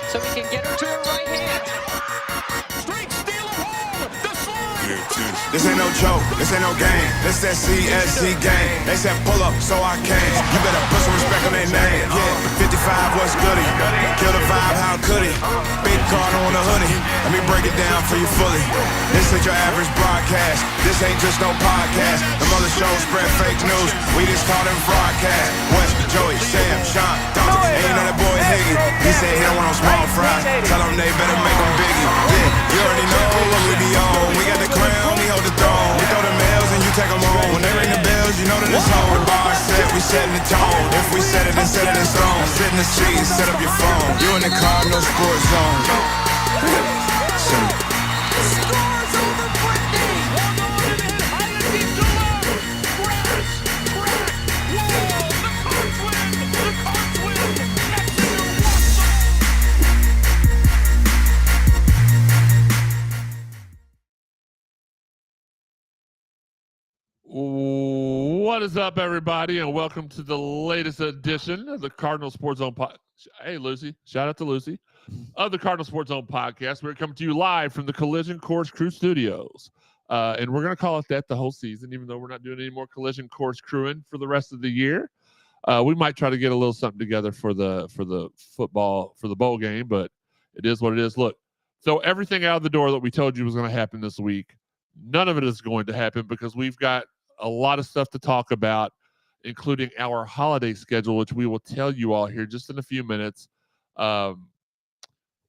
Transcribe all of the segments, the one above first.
so he can get her to her right hand. Straight steal of home. The slide. This ain't no joke, this ain't no game. This that CSZ game. They said pull up, so I came. You better put some respect on their name. Yeah, 55 was goody. Kill the vibe, how could he? Big Cardinal on the hoodie. Let me break it down for you fully. This ain't your average broadcast. This ain't just no podcast. The mother shows spread fake news. We just taught them broadcast. West, Joey, Sam, Shawn, Dalton. And you know that boy Higgy. He said he don't want no small fries. Tell them they better make them biggie. Yeah, you already know what we be on. We got the crown, we hold the throne. We throw the mails and you take them home. When they ring the bells, you know that it's home. The bar set, we setting the tone. If we set it, then set it in stone. Sit in the seat, set up your phone. You in the Cardinal sports zone. Scores over Brittany. Higgy delivers. Crash. Whoa, the Cards win. The Cards win. Next to What is up, everybody, and welcome to the latest edition of the Cardinal Sports Zone podcast. Hey, Lucy. Shout out to Lucy. Of the Cardinal Sports Zone podcast. We're coming to you live from the Collision Course Crew Studios. And we're going to call it that the whole season, even though we're not doing any more Collision Course crewing for the rest of the year. We might try to get a little something together for the football, for the bowl game, but it is what it is. Look, so everything out of the door that we told you was going to happen this week, none of it is going to happen because we've got a lot of stuff to talk about, including our holiday schedule, which we will tell you all here just in a few minutes.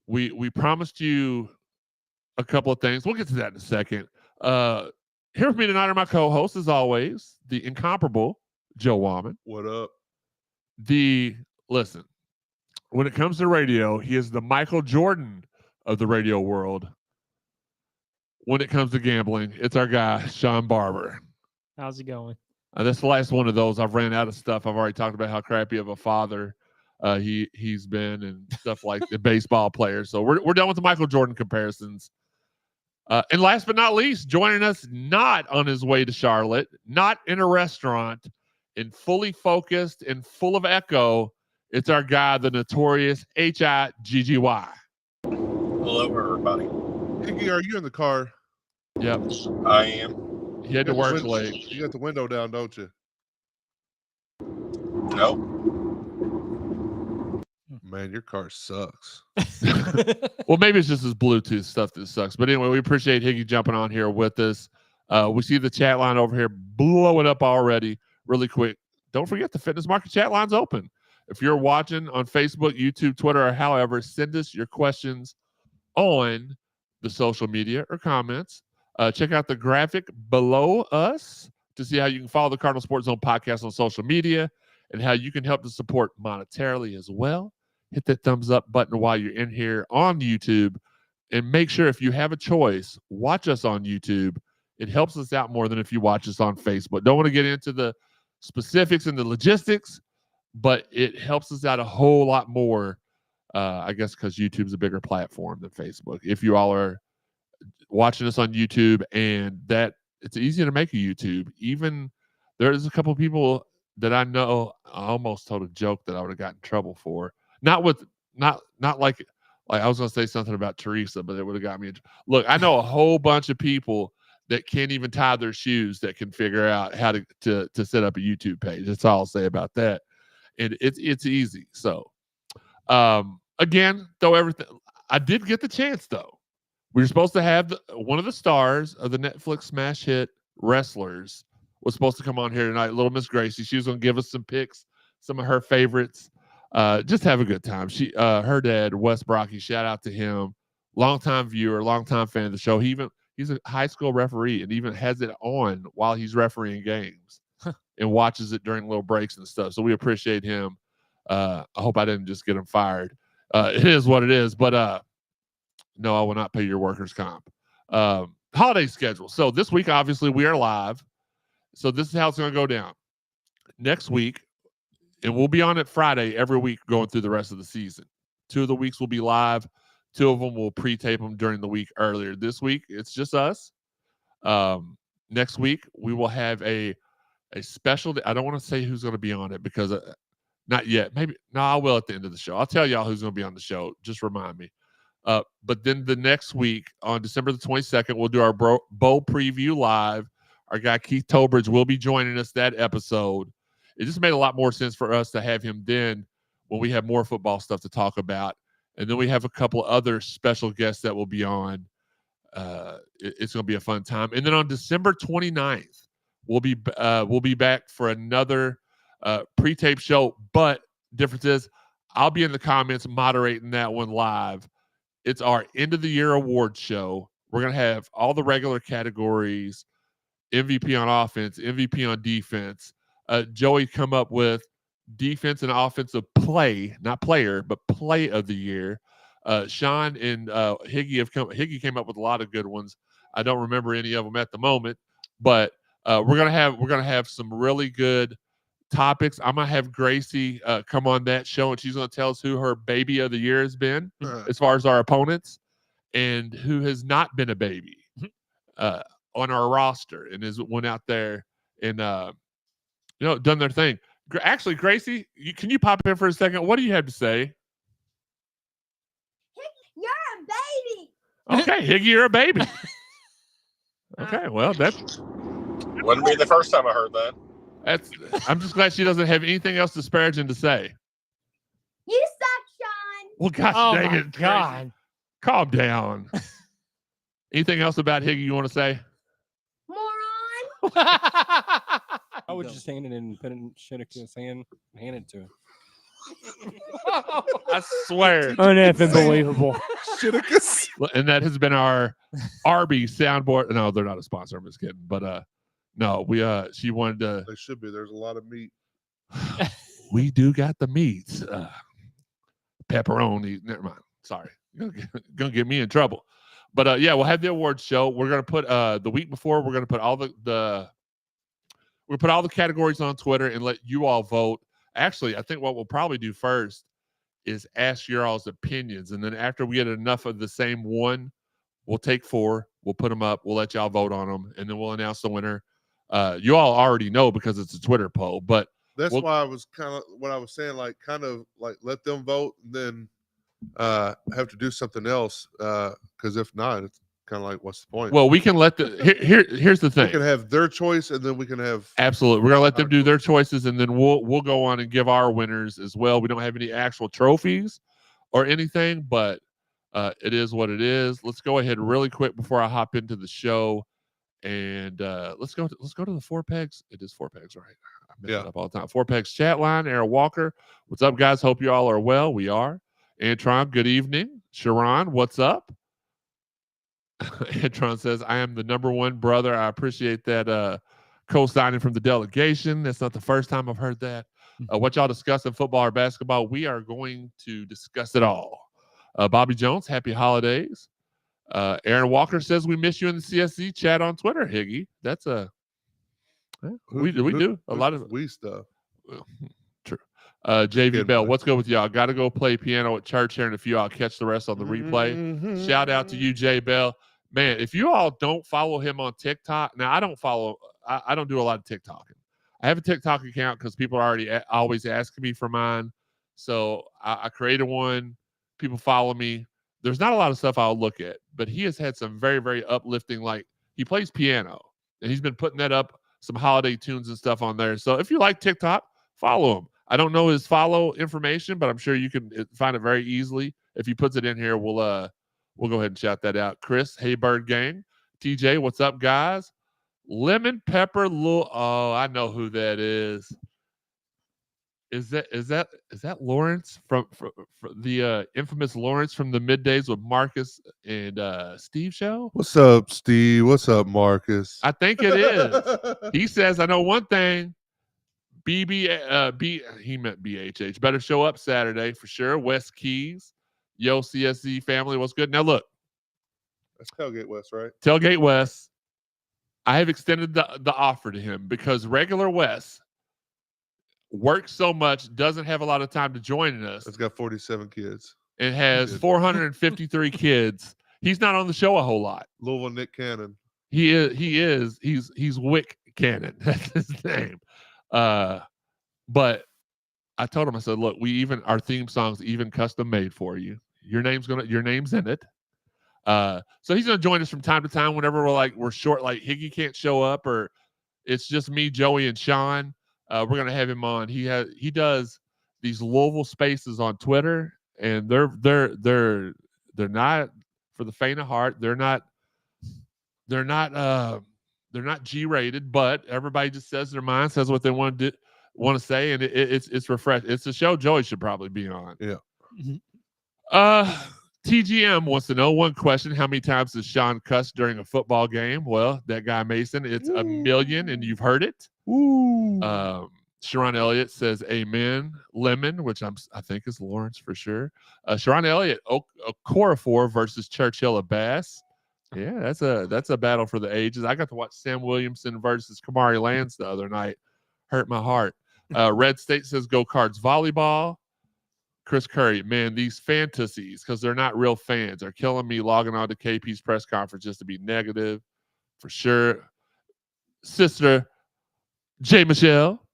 We promised you a couple of things. We'll get to that in a second. Here with me tonight are my co-hosts, as always, the incomparable Joe Wallman. What up? Listen, when it comes to radio, he is the Michael Jordan of the radio world. When it comes to gambling, it's our guy, Shawn Barber. How's it going? This is the last one of those. I've ran out of stuff. I've already talked about how crappy of a father he's been and stuff like the baseball player. So we're done with the Michael Jordan comparisons. And last but not least, joining us not on his way to Charlotte, not in a restaurant, and fully focused and full of echo, it's our guy, the notorious Higgy. Hello, everybody. Higgy, are you in the car? Yep. I am. He had to work window, late. You got the window down, don't you? Nope. Man, your car sucks. Well, maybe it's just his Bluetooth stuff that sucks. But anyway, we appreciate Higgy jumping on here with us. We see the chat line over here blowing up already really quick. Don't forget the Fitness Market chat line's open. If you're watching on Facebook, YouTube, Twitter, or however, send us your questions on the social media or comments. Check out the graphic below us to see how you can follow the Cardinal Sports Zone podcast on social media and how you can help to support monetarily as well. Hit that thumbs up button while you're in here on YouTube, and make sure if you have a choice, watch us on YouTube. It helps us out more than if you watch us on Facebook. Don't want to get into the specifics and the logistics, but it helps us out a whole lot more, I guess, because YouTube's a bigger platform than Facebook. If you all are watching us on YouTube, and that it's easy to make a YouTube. Even there's a couple of people that I know. I almost told a joke that I would have gotten in trouble for. Not like I was going to say something about Teresa, but it would have got me. Look, I know a whole bunch of people that can't even tie their shoes that can figure out how to set up a YouTube page. That's all I'll say about that. And it's easy. So again, though, everything I did get the chance though. We were supposed to have one of the stars of the Netflix smash hit Wrestlers was supposed to come on here tonight, little Miss Gracie. She was going to give us some picks, some of her favorites. Just have a good time. Her dad, Wes Brocky, shout out to him. Longtime viewer, longtime fan of the show. He's a high school referee and even has it on while he's refereeing games and watches it during little breaks and stuff. So we appreciate him. I hope I didn't just get him fired. It is what it is, but no, I will not pay your workers' comp. Holiday schedule. So this week, obviously, we are live. So this is how it's going to go down. Next week, and we'll be on it Friday every week going through the rest of the season. 2 of the weeks will be live. 2 of them will pre-tape them during the week earlier. This week, it's just us. Next week, we will have a special. I don't want to say who's going to be on it because Not yet. Maybe. No, I will at the end of the show. I'll tell y'all who's going to be on the show. Just remind me. But then the next week, on December the 22nd, we'll do our bowl preview live. Our guy Keith Tobridge will be joining us that episode. It just made a lot more sense for us to have him then when we have more football stuff to talk about. And then we have a couple other special guests that will be on. It's going to be a fun time. And then on December 29th, we'll be back for another pre-tape show. But difference is, I'll be in the comments moderating that one live. It's our end of the year award show. We're going to have all the regular categories: MVP on offense, MVP on defense. Joey come up with defense and offensive play, not player, but play of the year. Shawn and Higgy came up with a lot of good ones. I don't remember any of them at the moment, but we're gonna have some really good topics. I'm gonna have Gracie come on that show, and she's gonna tell us who her baby of the year has been as far as our opponents, and who has not been a baby on our roster and went out there and done their thing. Actually, Gracie, can you pop in for a second? What do you have to say? You're a baby. Okay, Higgy, you're a baby. Okay, well, Wouldn't be the first time I heard that. I'm just glad she doesn't have anything else disparaging to say. You suck, Shawn. Well, gosh dang it, God. Gracie. Calm down. Anything else about Higgy you want to say? Moron. I would just hand it in, put it in Shittica's hand, hand it to him. I swear. Uneffing believable. And that has been our Arby's soundboard. No, they're not a sponsor. I'm just kidding. But no, she wanted to. They should be. There's a lot of meat. We do got the meats. Pepperoni. Never mind. Sorry. Gonna get me in trouble. But yeah, we'll have the awards show. We're gonna put the week before. We're gonna put all we'll put all the categories on Twitter and let you all vote. Actually, I think what we'll probably do first is ask your all's opinions, and then after we get enough of the same one, we'll take 4. We'll put them up. We'll let y'all vote on them, and then we'll announce the winner. You all already know because it's a Twitter poll, but that's why I was kind of what I was saying, like kind of like let them vote, and then have to do something else, because if not, it's kind of like, what's the point? Well, we can let here's the thing. We can have their choice, and then we can have absolutely. We're gonna let them do their choices, and then we'll go on and give our winners as well. We don't have any actual trophies or anything, but it is what it is. Let's go ahead really quick before I hop into the show, and let's go to the 4 Pegs. It is 4 Pegs, right? I mess it up all the time. 4 Pegs chat line. Aaron Walker, what's up, guys? Hope you all are well. We are. Antron, good evening. Sharon, what's up? Antron says, I am the number one brother. I appreciate that co-signing from the delegation. That's not the first time I've heard that. What y'all discussing, football or basketball? We are going to discuss it all. Bobby Jones, happy holidays. Aaron Walker says, we miss you in the CSZ chat on Twitter, Higgy. That's we do a lot of we stuff. Well, true. JV Bell, what's good with y'all? Got to go play piano at church here in a few. I'll catch the rest on the replay. Shout out to you, J Bell. Man, if you all don't follow him on TikTok, now I don't do a lot of TikToking. I have a TikTok account because people are always asking me for mine. So I created one. People follow me. There's not a lot of stuff I'll look at, but he has had some very, very uplifting, like he plays piano and he's been putting that up, some holiday tunes and stuff on there. So if you like TikTok, follow him. I don't know his follow information, but I'm sure you can find it very easily. If he puts it in here, we'll go ahead and shout that out. Chris, hey Bird Gang. TJ, what's up, guys? Lemon Pepper oh, I know who that is. Is that Lawrence from the infamous Lawrence from the middays with Marcus and Steve show? What's up, Steve? What's up, Marcus? I think it is. He says, I know one thing. He meant BHH. Better show up Saturday for sure. West Keys. Yo, CSZ family, what's good? Now look. That's Tailgate West, right? Tailgate West. I have extended the offer to him because regular West works so much, doesn't have a lot of time to join us. It's got 47 kids. It has 453 kids. He's not on the show a whole lot. Louisville Nick Cannon. He's Wick Cannon. That's his name. But I told him, I said, look, our theme song's even custom made for you. Your name's in it. So he's gonna join us from time to time whenever we're short, like Higgy can't show up, or it's just me, Joey, and Shawn. We're gonna have him on. He does these Louisville Spaces on Twitter, and they're not for the faint of heart. They're not G-rated, but everybody just says their mind, says what they want to say, and it's refreshing. It's a show Joey should probably be on. Yeah. TGM wants to know one question: how many times does Shawn cuss during a football game? Well, that guy Mason, it's 1 million, and you've heard it. Sharon Elliott says amen. Lemon, which I think is Lawrence for sure. Sharon Elliott, Okorafor versus Churchill of Bass. Yeah, that's a battle for the ages. I got to watch Sam Williamson versus Kamari Lands the other night. Hurt my heart. Red State says go Cards volleyball. Chris Curry, man, these fantasies, because they're not real fans, are killing me logging on to KP's press conference just to be negative, for sure. Sister J. Michelle.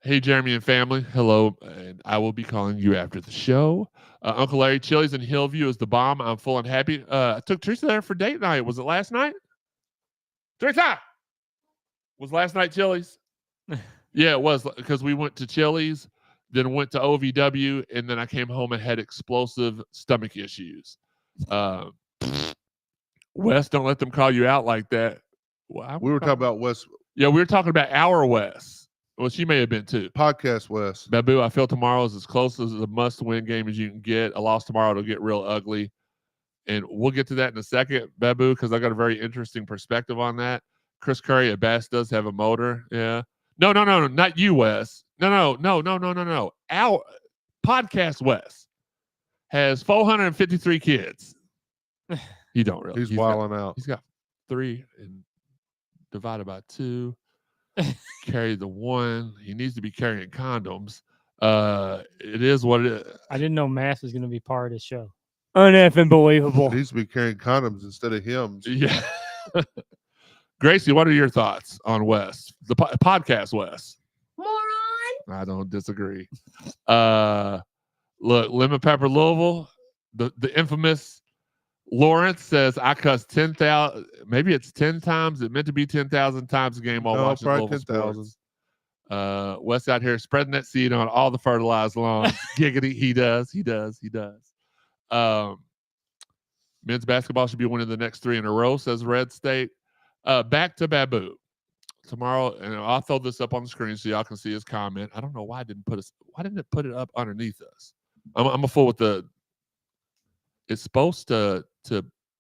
Hey, Jeremy and family. Hello, and I will be calling you after the show. Uncle Larry, Chili's in Hillview is the bomb. I'm full and happy. I took Teresa there for date night. Was it last night? Teresa! Was last night Chili's? Yeah, it was, because we went to Chili's, then went to OVW, and then I came home and had explosive stomach issues. Wes, don't let them call you out like that. Well, We were talking about West Yeah, we were talking about our Wes. Well, she may have been too. Podcast West. Babu, I feel tomorrow is as close as a must-win game as you can get. A loss tomorrow, it'll get real ugly. And we'll get to that in a second, Babu, because I got a very interesting perspective on that. Chris Curry at Bass does have a motor. Yeah. No, not you, Wes. No. Our Podcast Wes has 453 kids. You don't really. He's wilding out. He's got 3 and divided by 2. Carry the 1. He needs to be carrying condoms. It is what it is. I didn't know math was going to be part of the show. Unbelievable. He needs to be carrying condoms instead of hymns. Yeah. Gracie, what are your thoughts on Wes? The podcast Wes? Moron. I don't disagree. Look, Lemon Pepper Louisville, the infamous Lawrence says I cussed 10,000. Maybe it's 10 times. It meant to be 10,000 times a game while watching Louisville sports. Wes out here spreading that seed on all the fertilized lawns. Giggity, he does. Men's basketball should be winning the next 3 in a row, says Red State. Back to Babu tomorrow, and I'll throw this up on the screen so y'all can see his comment. I don't know why it didn't put it up underneath us. I'm a fool with the. It's supposed to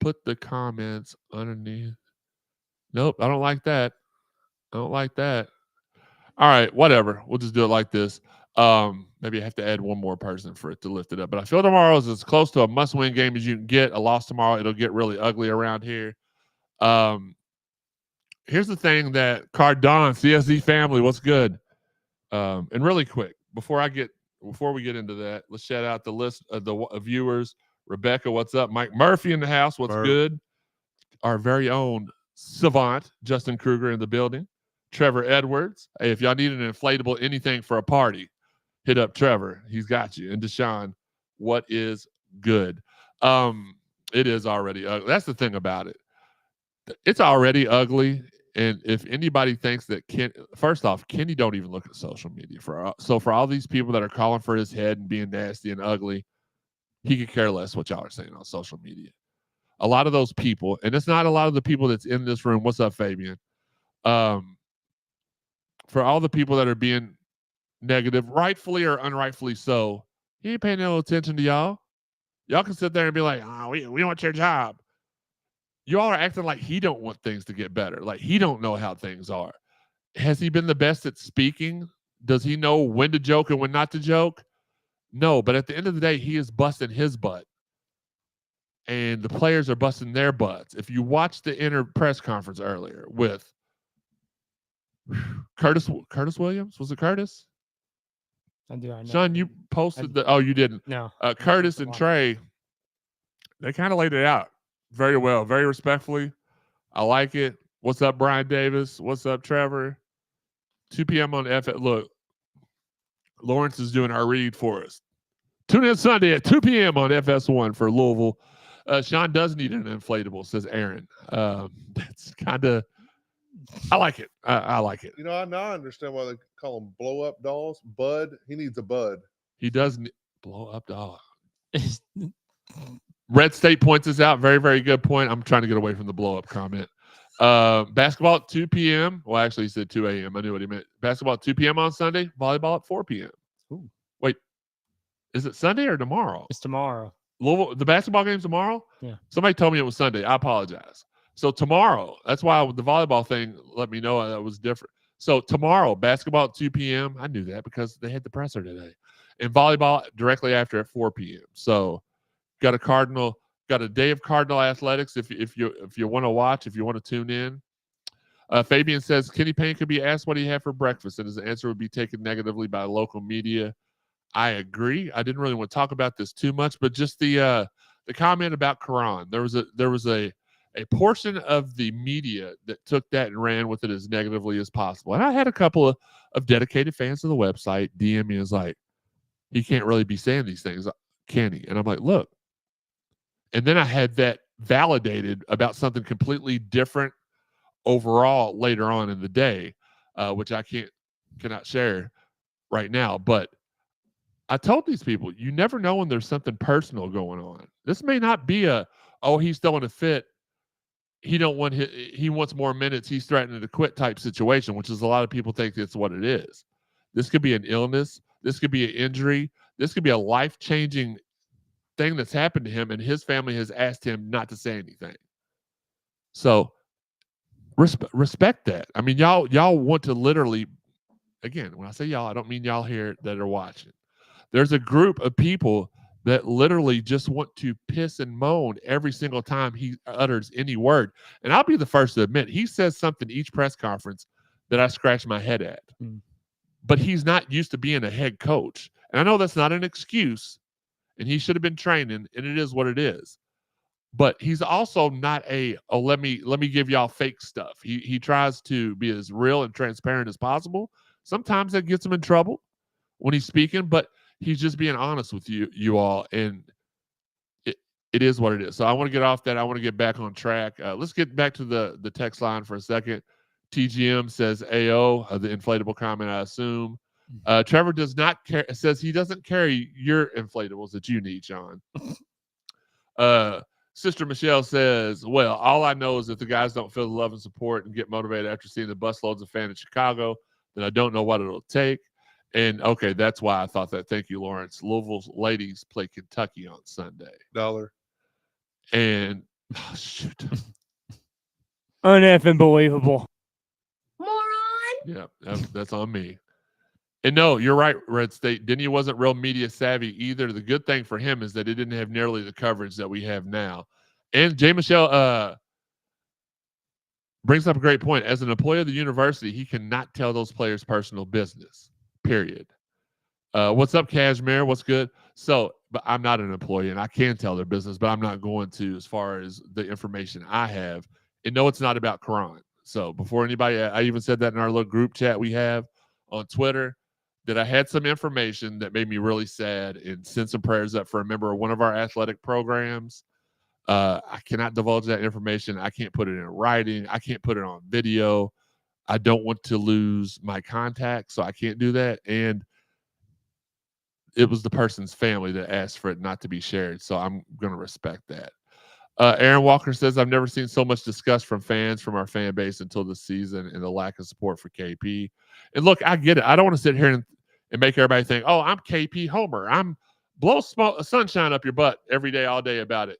put the comments underneath. Nope, I don't like that. All right, whatever. We'll just do it like this. Maybe I have to add one more person for it to lift it up. But I feel tomorrow is as close to a must-win game as you can get. A loss tomorrow, it'll get really ugly around here. Here's the thing that Cardinal, CSZ family, what's good? And really quick, before we get into that, let's shout out the list of the viewers. Rebecca, what's up? Mike Murphy in the house, what's good? Our very own savant, Justin Kruger in the building. Trevor Edwards. Hey, if y'all need an inflatable anything for a party, hit up Trevor. He's got you. And Deshaun, what is good? It is already ugly. That's the thing about it. It's already ugly. And if anybody thinks that first off, Kenny don't even look at social media. So for all these people that are calling for his head and being nasty and ugly, he could care less what y'all are saying on social media. A lot of those people, and it's not a lot of the people that's in this room. What's up, Fabian? For all the people that are being negative, rightfully or unrightfully so, he ain't paying no attention to y'all. Y'all can sit there and be like, oh, we want your job. You all are acting like he don't want things to get better. Like he don't know how things are. Has he been the best at speaking? Does he know when to joke and when not to joke? No, but at the end of the day, he is busting his butt. And the players are busting their butts. If you watch the press conference earlier with Curtis Williams, was it Curtis? I know. Shawn, you posted you didn't. No. Curtis and Trey, they kind of laid it out very well, very respectfully. I like it. What's up, Brian Davis? What's up, Trevor? 2 p.m. on F. Look, Lawrence is doing our read for us. Tune in Sunday at 2 p.m. on FS1 for Louisville. Shawn does need an inflatable, says Aaron. That's kind of, I like it. I like it. You know, now I understand why they call them blow up dolls. Bud, he needs a bud. He does blow up doll. Red State points this out. Very, very good point. I'm trying to get away from the blow up comment. Basketball at 2 p.m. Well, actually, he said 2 a.m. I knew what he meant. Basketball at 2 p.m. on Sunday. Volleyball at 4 p.m. Ooh. Wait, is it Sunday or tomorrow? It's tomorrow. Louisville, the basketball game's tomorrow? Yeah. Somebody told me it was Sunday. I apologize. So tomorrow, that's why the volleyball thing let me know that was different. So tomorrow, basketball at 2 p.m. I knew that because they had the presser today. And volleyball directly after at 4 p.m. So got a day of Cardinal athletics if you want to watch, if you want to tune in. Fabian says Kenny Payne could be asked what he had for breakfast, and his answer would be taken negatively by local media. I agree. I didn't really want to talk about this too much, but just the comment about Koron. There was a portion of the media that took that and ran with it as negatively as possible. And I had a couple of dedicated fans of the website DM me as like, he can't really be saying these things, can he? And I'm like, look. And then I had that validated about something completely different overall later on in the day, which I cannot share right now. But I told these people, you never know when there's something personal going on. This may not be he's throwing a fit. He wants more minutes. He's threatening to quit type situation, which is a lot of people think that's what it is. This could be an illness. This could be an injury. This could be a life-changing thing that's happened to him, and his family has asked him not to say anything. So respect that. I mean, y'all want to literally, again, when I say y'all, I don't mean y'all here that are watching. There's a group of people that literally just want to piss and moan every single time he utters any word. And I'll be the first to admit, he says something each press conference that I scratch my head at. But he's not used to being a head coach. And I know that's not an excuse, and he should have been training, and it is what it is. But he's also not let me give y'all fake stuff. He tries to be as real and transparent as possible. Sometimes that gets him in trouble when he's speaking, but he's just being honest with you all, and it is what it is. So I want to get off that. I want to get back on track. Let's get back to the text line for a second. TGM says AO, the inflatable comment, I assume. Trevor does not care. Says he doesn't carry your inflatables that you need, Shawn. Sister Michelle says, well, all I know is if the guys don't feel the love and support and get motivated after seeing the busloads of fans in Chicago, then I don't know what it'll take. And okay, that's why I thought that. Thank you, Lawrence. Louisville's ladies play Kentucky on Sunday. $1. And shoot. Uneffing believable. Moron. Yeah, that's on me. And no, you're right, Red State. Denny wasn't real media savvy either. The good thing for him is that it didn't have nearly the coverage that we have now. And Jay Michelle brings up a great point. As an employee of the university, he cannot tell those players personal business, period. What's up, Cashmere? What's good? So, but I'm not an employee, and I can tell their business, but I'm not going to as far as the information I have. And no, it's not about Koron. So before anybody, I even said that in our little group chat we have on Twitter, that I had some information that made me really sad and send some prayers up for a member of one of our athletic programs. I cannot divulge that information. I can't put it in writing. I can't put it on video. I don't want to lose my contact, so I can't do that. And it was the person's family that asked for it not to be shared, so I'm going to respect that. Aaron Walker says, I've never seen so much disgust from fans from our fan base until this season and the lack of support for KP. And look, I get it. I don't want to sit here and make everybody think, oh, I'm KP Homer. I'm blow sunshine up your butt every day, all day about it.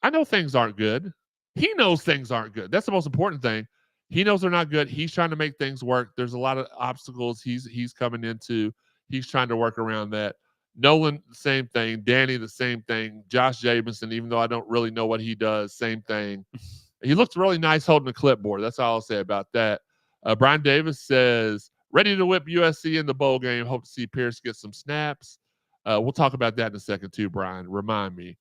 I know things aren't good. He knows things aren't good. That's the most important thing. He knows they're not good. He's trying to make things work. There's a lot of obstacles he's coming into. He's trying to work around that. Nolan, the same thing. Danny, the same thing. Josh Jamison, even though I don't really know what he does, same thing. He looks really nice holding a clipboard. That's all I'll say about that. Brian Davis says, ready to whip USC in the bowl game. Hope to see Pierce get some snaps. We'll talk about that in a second too, Brian. Remind me.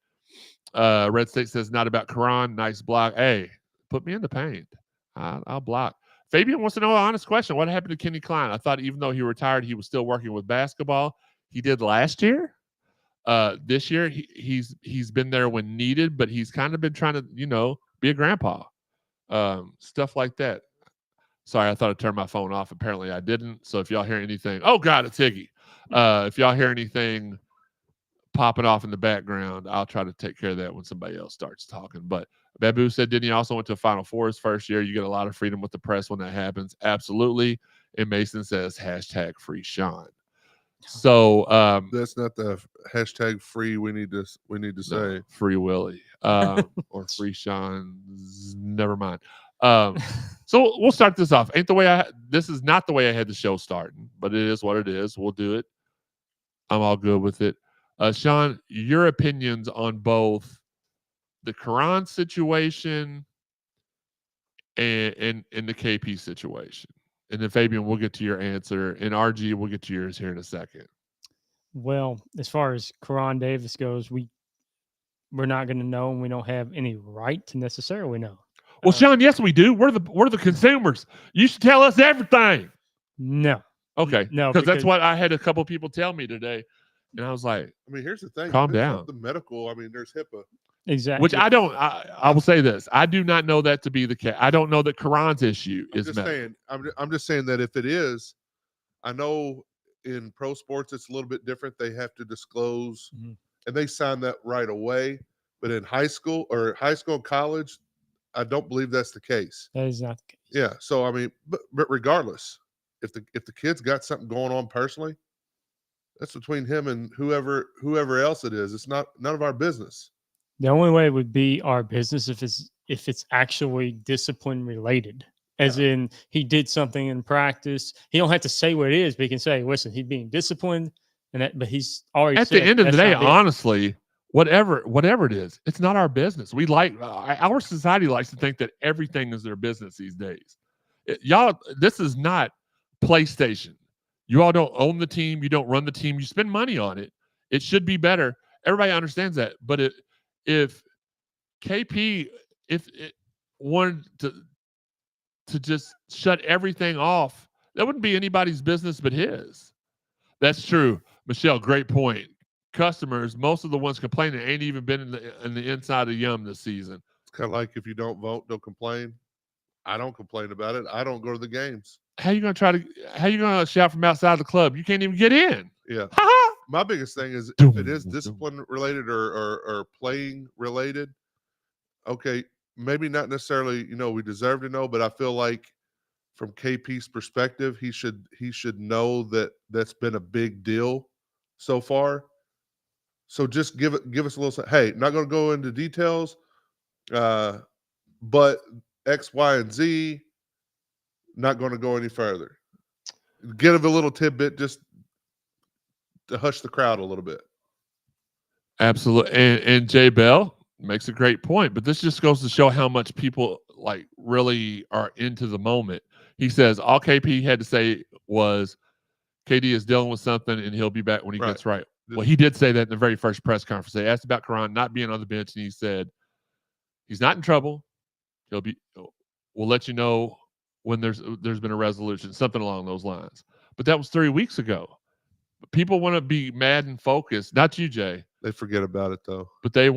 Red State says, not about Koron. Nice block. Hey, put me in the paint. I'll block. Fabian wants to know an honest question. What happened to Kenny Klein? I thought even though he retired, he was still working with basketball. He did last year. This year, he's been there when needed, but he's kind of been trying to, be a grandpa. Stuff like that. Sorry, I thought I turned my phone off. Apparently I didn't. So if y'all hear anything, oh God, it's Higgy. If y'all hear anything popping off in the background, I'll try to take care of that when somebody else starts talking. But Babu said, didn't he also went to a Final Four his first year? You get a lot of freedom with the press when that happens. Absolutely. And Mason says, #free Shawn. So that's not the hashtag free we need to say. Free Willie or free Shawn. Never mind. So we'll start this off. This is not the way I had the show starting, but it is what it is. We'll do it. I'm all good with it. Shawn, your opinions on both the Koron situation and the KP situation. And then Fabian, we'll get to your answer. And RG, we'll get to yours here in a second. Well, as far as Koron Davis goes, we're not going to know, and we don't have any right to necessarily know. Well, Shawn, yes, we do. We're the consumers. You should tell us everything. No. Okay. No, because that's what I had a couple people tell me today. And I was like, I mean, here's the thing. Calm down. The medical, I mean, there's HIPAA. Exactly. Which I will say this. I do not know that to be the case. I don't know that Koron's issue is medical. I'm just saying that if it is, I know in pro sports it's a little bit different. They have to disclose, and they sign that right away. But in high school and college, I don't believe that's the case. That is not the case. Yeah. So I mean, but regardless, if the kid's got something going on personally, that's between him and whoever else it is. It's none of our business. The only way it would be our business if it's actually discipline related, as in he did something in practice. He don't have to say what it is, but he can say, "Listen, he's being disciplined," but he's already at the end of the day. Honestly, whatever it is, it's not our business. We our society likes to think that everything is their business these days. Y'all, this is not PlayStation. You all don't own the team. You don't run the team. You spend money on it. It should be better. Everybody understands that, but if KP wanted to just shut everything off, that wouldn't be anybody's business but his. That's true. Michelle, great point. Customers, most of the ones complaining ain't even been in the inside of Yum this season. It's kind of like if you don't vote, don't complain. I don't complain about it. I don't go to the games. How you gonna shout from outside the club? You can't even get in. Yeah. My biggest thing is if it is discipline related or playing related, okay, maybe not necessarily, we deserve to know, but I feel like from KP's perspective, he should know that that's been a big deal so far. So just give us a little, hey, not going to go into details, but X, Y, and Z, not going to go any further. Give a little tidbit just to hush the crowd a little bit. Absolutely. And Jay Bell makes a great point, but this just goes to show how much people really are into the moment. He says all KP had to say was KD is dealing with something and he'll be back when he gets right. Well, he did say that in the very first press conference. They asked about Koron not being on the bench, and he said he's not in trouble. We'll let you know when there's been a resolution, something along those lines. But that was 3 weeks ago. People want to be mad and focused. Not you, Jay. They forget about it though. But they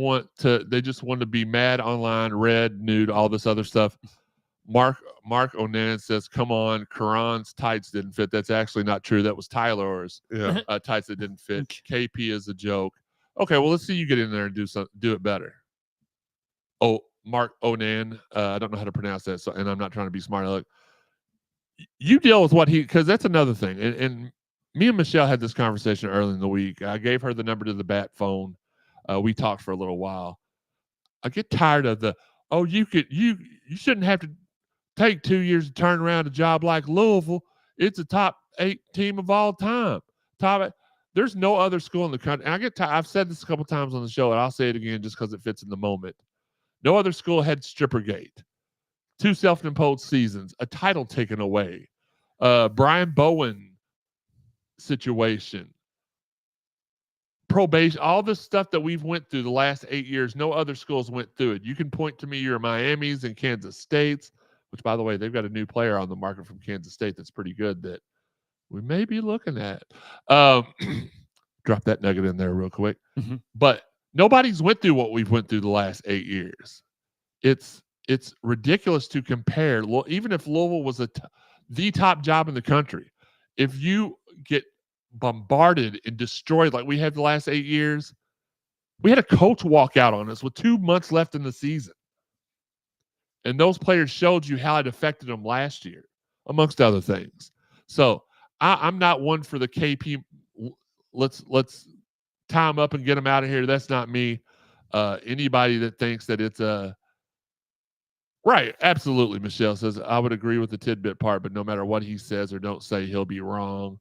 just want to be mad online, red, nude, all this other stuff. Mark Onan says, "Come on, Koron's tights didn't fit." That's actually not true. That was Tyler's tights that didn't fit. KP is a joke. Okay, well, let's see you get in there and do it better. Oh, Mark Onan. I don't know how to pronounce that, and I'm not trying to be smart. Look, you deal with because that's another thing. And me and Michelle had this conversation early in the week. I gave her the number to the bat phone. We talked for a little while. I get tired of you shouldn't have to take 2 years to turn around a job like Louisville. It's a top 8 team of all time. There's no other school in the country. And I get tired. I've said this a couple times on the show, and I'll say it again just because it fits in the moment. No other school had Strippergate, 2 self-imposed seasons, a title taken away, Brian Bowen situation, probation, all this stuff that we've went through the last 8 years. No other schools went through it. You can point to me your Miamis and Kansas States, which, by the way, they've got a new player on the market from Kansas State that's pretty good that we may be looking at. Drop that nugget in there real quick. Mhm. But nobody's went through what we've went through the last 8 years. It's ridiculous to compare. Even if Louisville was the top job in the country, if you get bombarded and destroyed like we had the last 8 years, we had a coach walk out on us with 2 months left in the season. And those players showed you how it affected them last year, amongst other things. So I'm not one for the KP. Let's tie them up and get them out of here. That's not me. Anybody that thinks that it's a right, absolutely. Michelle says I would agree with the tidbit part, but no matter what he says or don't say, he'll be wrong.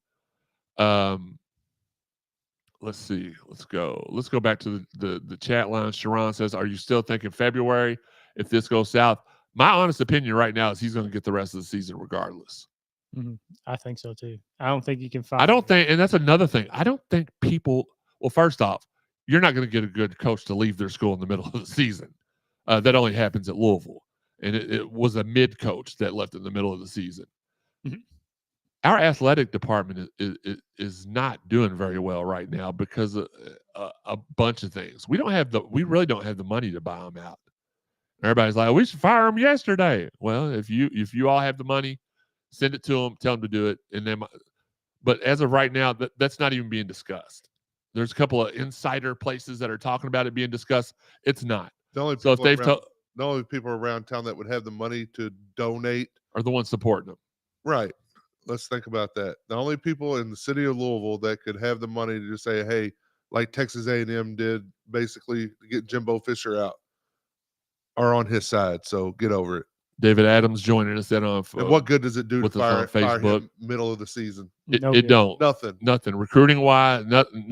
Let's see. Let's go back to the chat line. Sharon says, "Are you still thinking February if this goes south?" My honest opinion right now is he's going to get the rest of the season regardless. Mhm. I think so too. I don't think you can find. I don't think, and that's another thing. I don't think people. Well, first off, you're not going to get a good coach to leave their school in the middle of the season. That only happens at Louisville, and it was a mid coach that left in the middle of the season. Mhm. Our athletic department is not doing very well right now because of a bunch of things. We really don't have the money to buy them out. Everybody's like, we should fire them yesterday. Well, if you all have the money, send it to them, tell them to do it, and then. But as of right now, that's not even being discussed. There's a couple of insider places that are talking about it being discussed. It's not. The only So if people they've around, the only people around town that would have the money to donate are the ones supporting them. Right. Let's think about that. The only people in the city of Louisville that could have the money to just say, hey, like Texas A&M did basically to get Jimbo Fisher out, are on his side. So get over it. David Adams joining us then on. And what good does it do to with us on fire Facebook? him middle of the season? It don't. Nothing. Recruiting wise, nothing.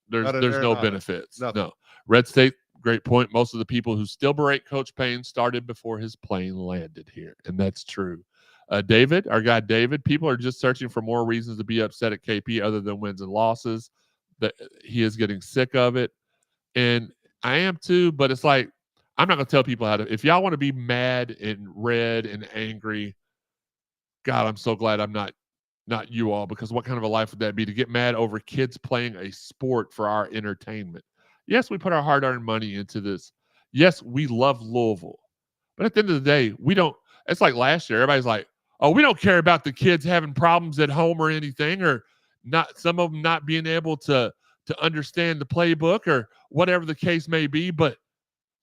There's Not an no aeronautic. benefits. Nothing. No. Red State, great point. Most of the people who still berate Coach Payne started before his plane landed here, and that's true. David, our guy David, people are just searching for more reasons to be upset at KP other than wins and losses. That he is getting sick of it, and I am too. But it's like I'm not going to tell people how to. If y'all want to be mad and red and angry, God, I'm so glad I'm not you all, because what kind of a life would that be to get mad over kids playing a sport for our entertainment? Yes, we put our hard-earned money into this. Yes, we love Louisville, but at the end of the day, we don't. It's like last year. Everybody's like, "Oh, we don't care about the kids having problems at home or anything, or not. Some of them not being able to understand the playbook or whatever the case may be." But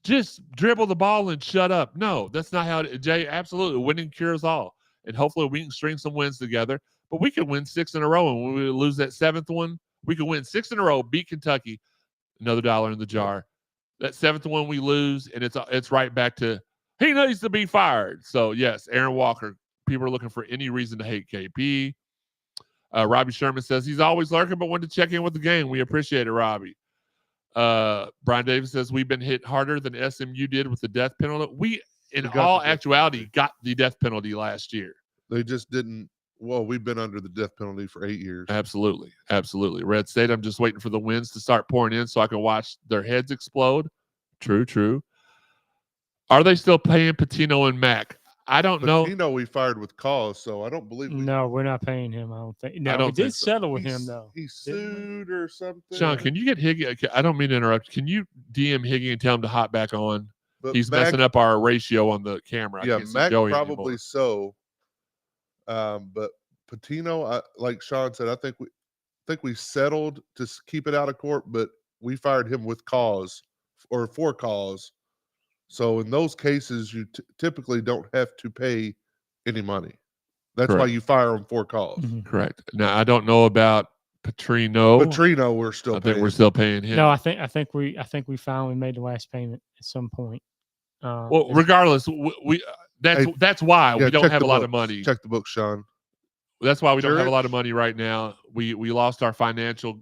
just dribble the ball and shut up. No, that's not how Jay, absolutely. Winning cures all. And hopefully we can string some wins together. But we could win 6 in a row. And when we lose that 7th one, we could win 6 in a row, beat Kentucky, another $1 in the jar. That 7th one we lose, and it's right back to he needs to be fired. So, yes, Aaron Walker, people are looking for any reason to hate KP. Robbie Sherman says he's always lurking, but wanted to check in with the game. We appreciate it, Robbie. Brian Davis says we've been hit harder than SMU did with the death penalty. We all actuality, got the death penalty last year. They just didn't. Well, we've been under the death penalty for 8 years. Absolutely. Red State, I'm just waiting for the wins to start pouring in so I can watch their heads explode. True. Are they still paying Patino and Mack? I don't know. Patino we fired with cause, so I don't believe. No, we're not paying him. I don't think. No, I don't we did think so. settle with him though. He sued or something. Shawn, can you get Higgy? I don't mean to interrupt. Can you DM Higgy and tell him to hop back on? But He's Mack, messing up our ratio on the camera. Yeah, Mack Joey probably anymore. so. But Patino, like Shawn said, I think we settled to keep it out of court, but we fired him with cause or for cause. So in those cases, you typically don't have to pay any money. That's why Correct. you fire them for cause. Mm-hmm. Correct. Now I don't know about Petrino. We're still. I think we're still paying him. No, I think we finally made the last payment at some point. Well, regardless, that's why we don't have a lot of money. Check the book, Shawn. That's why we don't have a lot of money right now. We lost our financial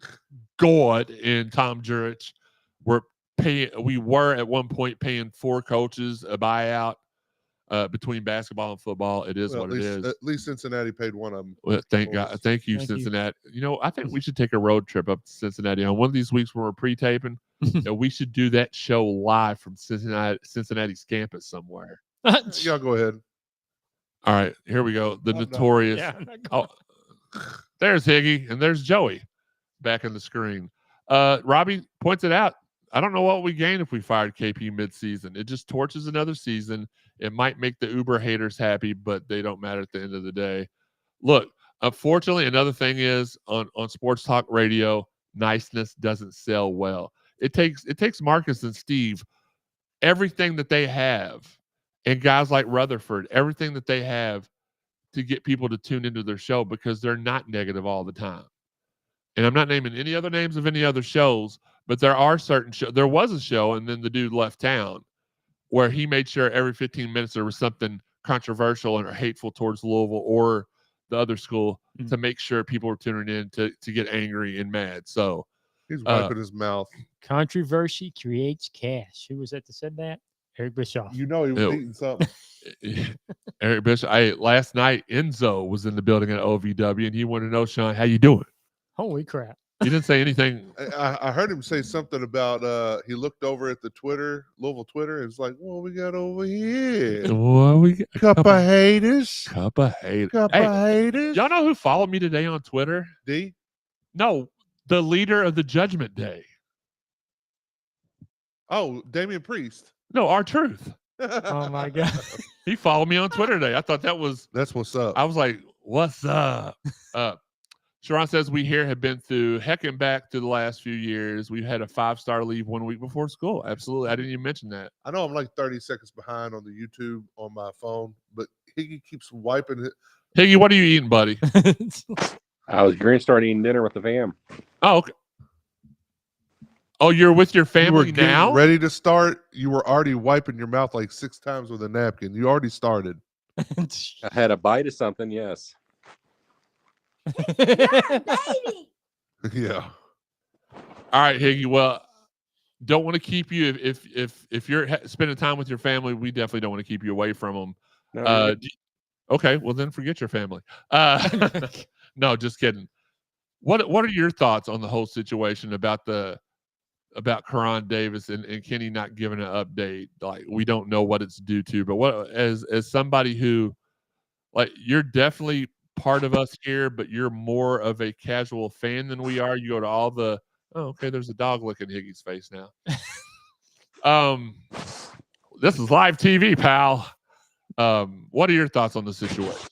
god in Tom Jurich. We were at one point paying 4 coaches a buyout between basketball and football. It is what it is. At least Cincinnati paid one of them. Well, thank God. Thank you, Cincinnati. I think we should take a road trip up to Cincinnati on one of these weeks when we're pre-taping. We should do that show live from Cincinnati's campus somewhere. Y'all go ahead. All right, here we go. The notorious. There's Higgy and there's Joey back in the screen. Robbie points it out. I don't know what we gain if we fired KP mid-season. It just torches another season. It might make the Uber haters happy, but they don't matter at the end of the day. Look, unfortunately, another thing is on sports talk radio, niceness doesn't sell well. It takes Marcus and Steve, everything that they have, and guys like Rutherford, everything that they have to get people to tune into their show because they're not negative all the time. And I'm not naming any other names of any other shows, but there are certain shows. There was a show, and then the dude left town, where he made sure every 15 minutes there was something controversial or hateful towards Louisville or the other school to make sure people were tuning in to get angry and mad. So he's wiping his mouth. Controversy creates cash. Who was that that said that? Eric Bischoff. You know he was eating something. Eric Bischoff. Last night, Enzo was in the building at OVW, and he wanted to know, Shawn, how you doing? Holy crap. He didn't say anything. I heard him say something about he looked over at the Louisville Twitter, and it's like, what we got over here? What we got? Cup of haters. Couple of haters. Couple of haters. Y'all know who followed me today on Twitter? D? No, the leader of the Judgment Day. Oh, Damian Priest. No, R-Truth. Oh my God. He followed me on Twitter today. I thought that's what's up. I was like, what's up? Sharon says we here have been through hecking back to the last few years. We've had a 5-star leave 1 week before school. Absolutely. I didn't even mention that. I know I'm like 30 seconds behind on the YouTube on my phone, but Higgy keeps wiping it. Higgy, what are you eating, buddy? I was going to start eating dinner with the fam. Oh, okay. Oh, you're with your You family were getting now? ready to start. You were already wiping your mouth like 6 times with a napkin. You already started. I had a bite of something, yes. Baby. Yeah. All right, Higgy. Well, don't want to keep you if you're spending time with your family. We definitely don't want to keep you away from them. No, Okay, well then forget your family. No, just kidding. What are your thoughts on the whole situation about Koron Davis and Kenny not giving an update? Like, we don't know what it's due to, but what as somebody who, like, you're definitely part of us here, but you're more of a casual fan than we are. You go to all the okay, there's a dog licking Higgy's face now. This is live TV, pal. What are your thoughts on the situation?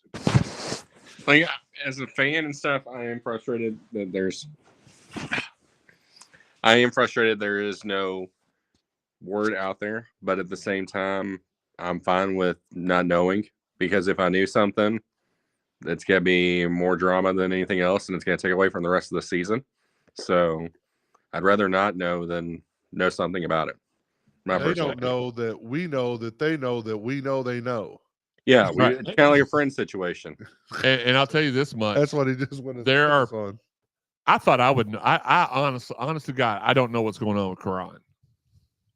like, as a fan and stuff, I am frustrated that there is no word out there, but at the same time, I'm fine with not knowing, because if I knew something, it's going to be more drama than anything else, and it's going to take away from the rest of the season. So I'd rather not know than know something about it. They don't know that we know that they know that we know they know. Yeah, it's kind of like a friend situation. And I'll tell you this much. That's what he just went. There are. On. I thought I would know. I honestly, God, I don't know what's going on with Koron.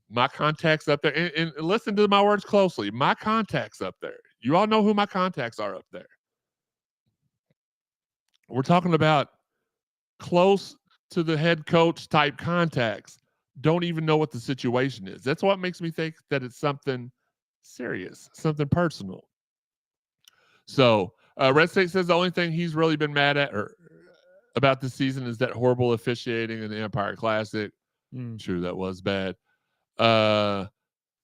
My contacts up there, and listen to my words closely. My contacts up there. You all know who my contacts are up there. We're talking about close to the head coach type contacts. Don't even know what the situation is. That's what makes me think that it's something serious, something personal. So Red State says the only thing he's really been mad at about this season is that horrible officiating in the Empire Classic. True, that was bad.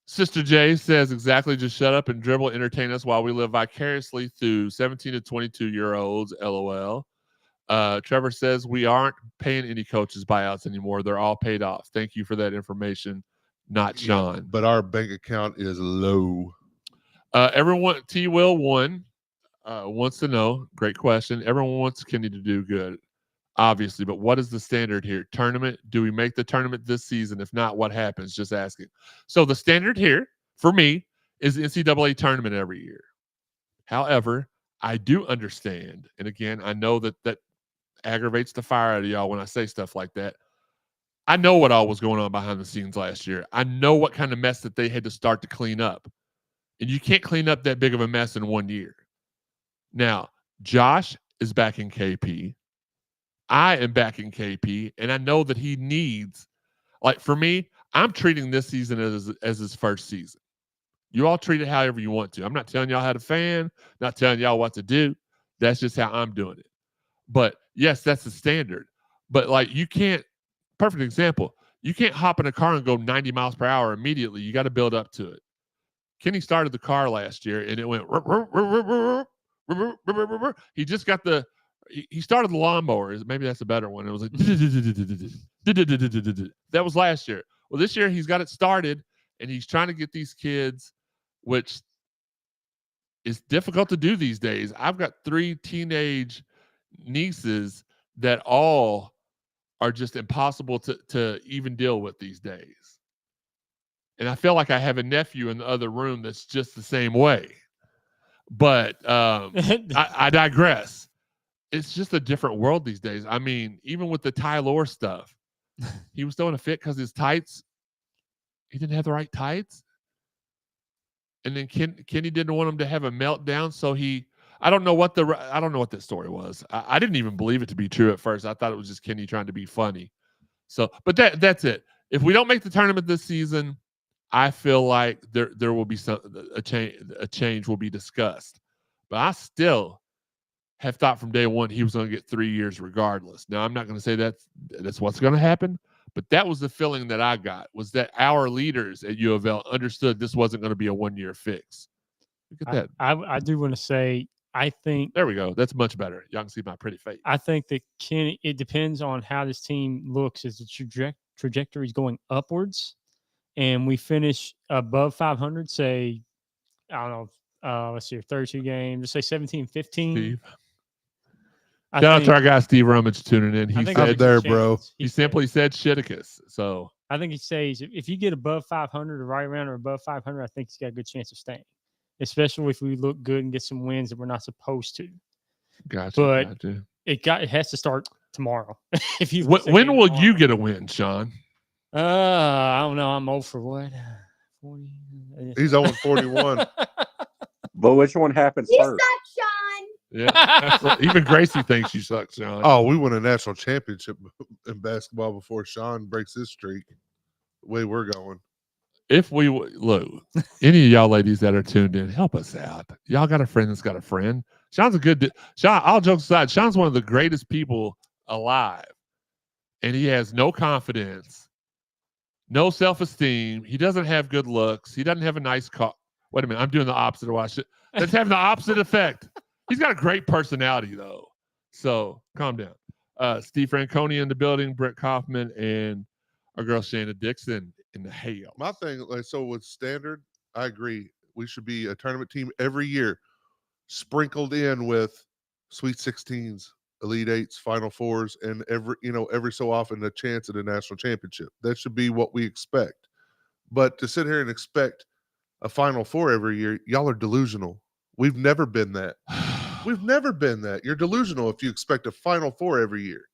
Sister J says exactly, just shut up and dribble, entertain us while we live vicariously through 17 to 22-year-olds, LOL. Trevor says we aren't paying any coaches buyouts anymore. They're all paid off. Thank you for that information. Not Shawn. But our bank account is low. Everyone, T-Will 1 wants to know, great question. Everyone wants Kenny to do good, obviously, but what is the standard here? Tournament? Do we make the tournament this season? If not, what happens? Just asking. So the standard here for me is the NCAA tournament every year. However, I do understand, and again, I know that aggravates the fire out of y'all when I say stuff like that. I know what all was going on behind the scenes last year. I know what kind of mess that they had to start to clean up. And you can't clean up that big of a mess in 1 year. Now, Josh is backing KP. I am backing KP, and I know that he needs, like, for me, I'm treating this season as his first season. You all treat it however you want to. I'm not telling y'all how to fan, not telling y'all what to do. That's just how I'm doing it. But yes, that's the standard. But like you can't, perfect example, you can't hop in a car and go 90 miles per hour immediately. You got to build up to it. Kenny started the car last year and it went, he just got he started the lawnmower. Maybe that's a better one. It was like, that was last year. Well, this year he's got it started and he's trying to get these kids, which is difficult to do these days. I've got 3 teenage nieces that all are just impossible to even deal with these days. And I feel like I have a nephew in the other room that's just the same way. But I digress. It's just a different world these days. I mean, even with the Tyler stuff, he was throwing a fit because his tights, he didn't have the right tights. And then Kenny didn't want him to have a meltdown, so I don't know what that story was. I didn't even believe it to be true at first. I thought it was just Kenny trying to be funny. So, but that's it. If we don't make the tournament this season, I feel like there will be a change will be discussed. But I still have thought from day one he was going to get 3 years regardless. Now I'm not going to say that's what's going to happen, but that was the feeling that I got, was that our leaders at U of L understood this wasn't going to be a 1-year fix. Look at that. I do want to say, I think there we go. That's much better. Y'all can see my pretty face. I think that it depends on how this team looks as the trajectory is going upwards, and we finish above 500. Say, I don't know. Let's see, 32 games. Let's say 17, 15. Steve. Shout out to our guy Steve Rummage tuning in. He said there, bro. He simply said Shiticus. So I think he says if you get above 500 or right around or above 500, I think he's got a good chance of staying. Especially if we look good and get some wins that we're not supposed to. Gotcha. But it has to start tomorrow. If you when will you get a win, Shawn? I don't know. I'm 0 for what? 40. He's 0 41. But which one happens You first? suck, Shawn. Yeah. Even Gracie thinks you suck, Shawn. Oh, we won a national championship in basketball before Shawn breaks his streak. The way we're going. If we look, any of y'all ladies that are tuned in, help us out. Y'all got a friend that's got a friend. Shawn's Shawn, all jokes aside, Shawn's one of the greatest people alive. And he has no confidence, no self-esteem. He doesn't have good looks. He doesn't have a nice car. Wait a minute, I'm doing the opposite of what I should. That's having the opposite effect. He's got a great personality, though. So calm down. Steve Franconi in the building, Brett Kaufman, and our girl Shayna Dixon in the hail. My thing, so with standard, I agree. We should be a tournament team every year, sprinkled in with Sweet 16s, Elite 8s, Final Fours, and every so often a chance at a national championship. That should be what we expect. But to sit here and expect a Final Four every year, y'all are delusional. We've never been that. We've never been that. You're delusional if you expect a Final Four every year.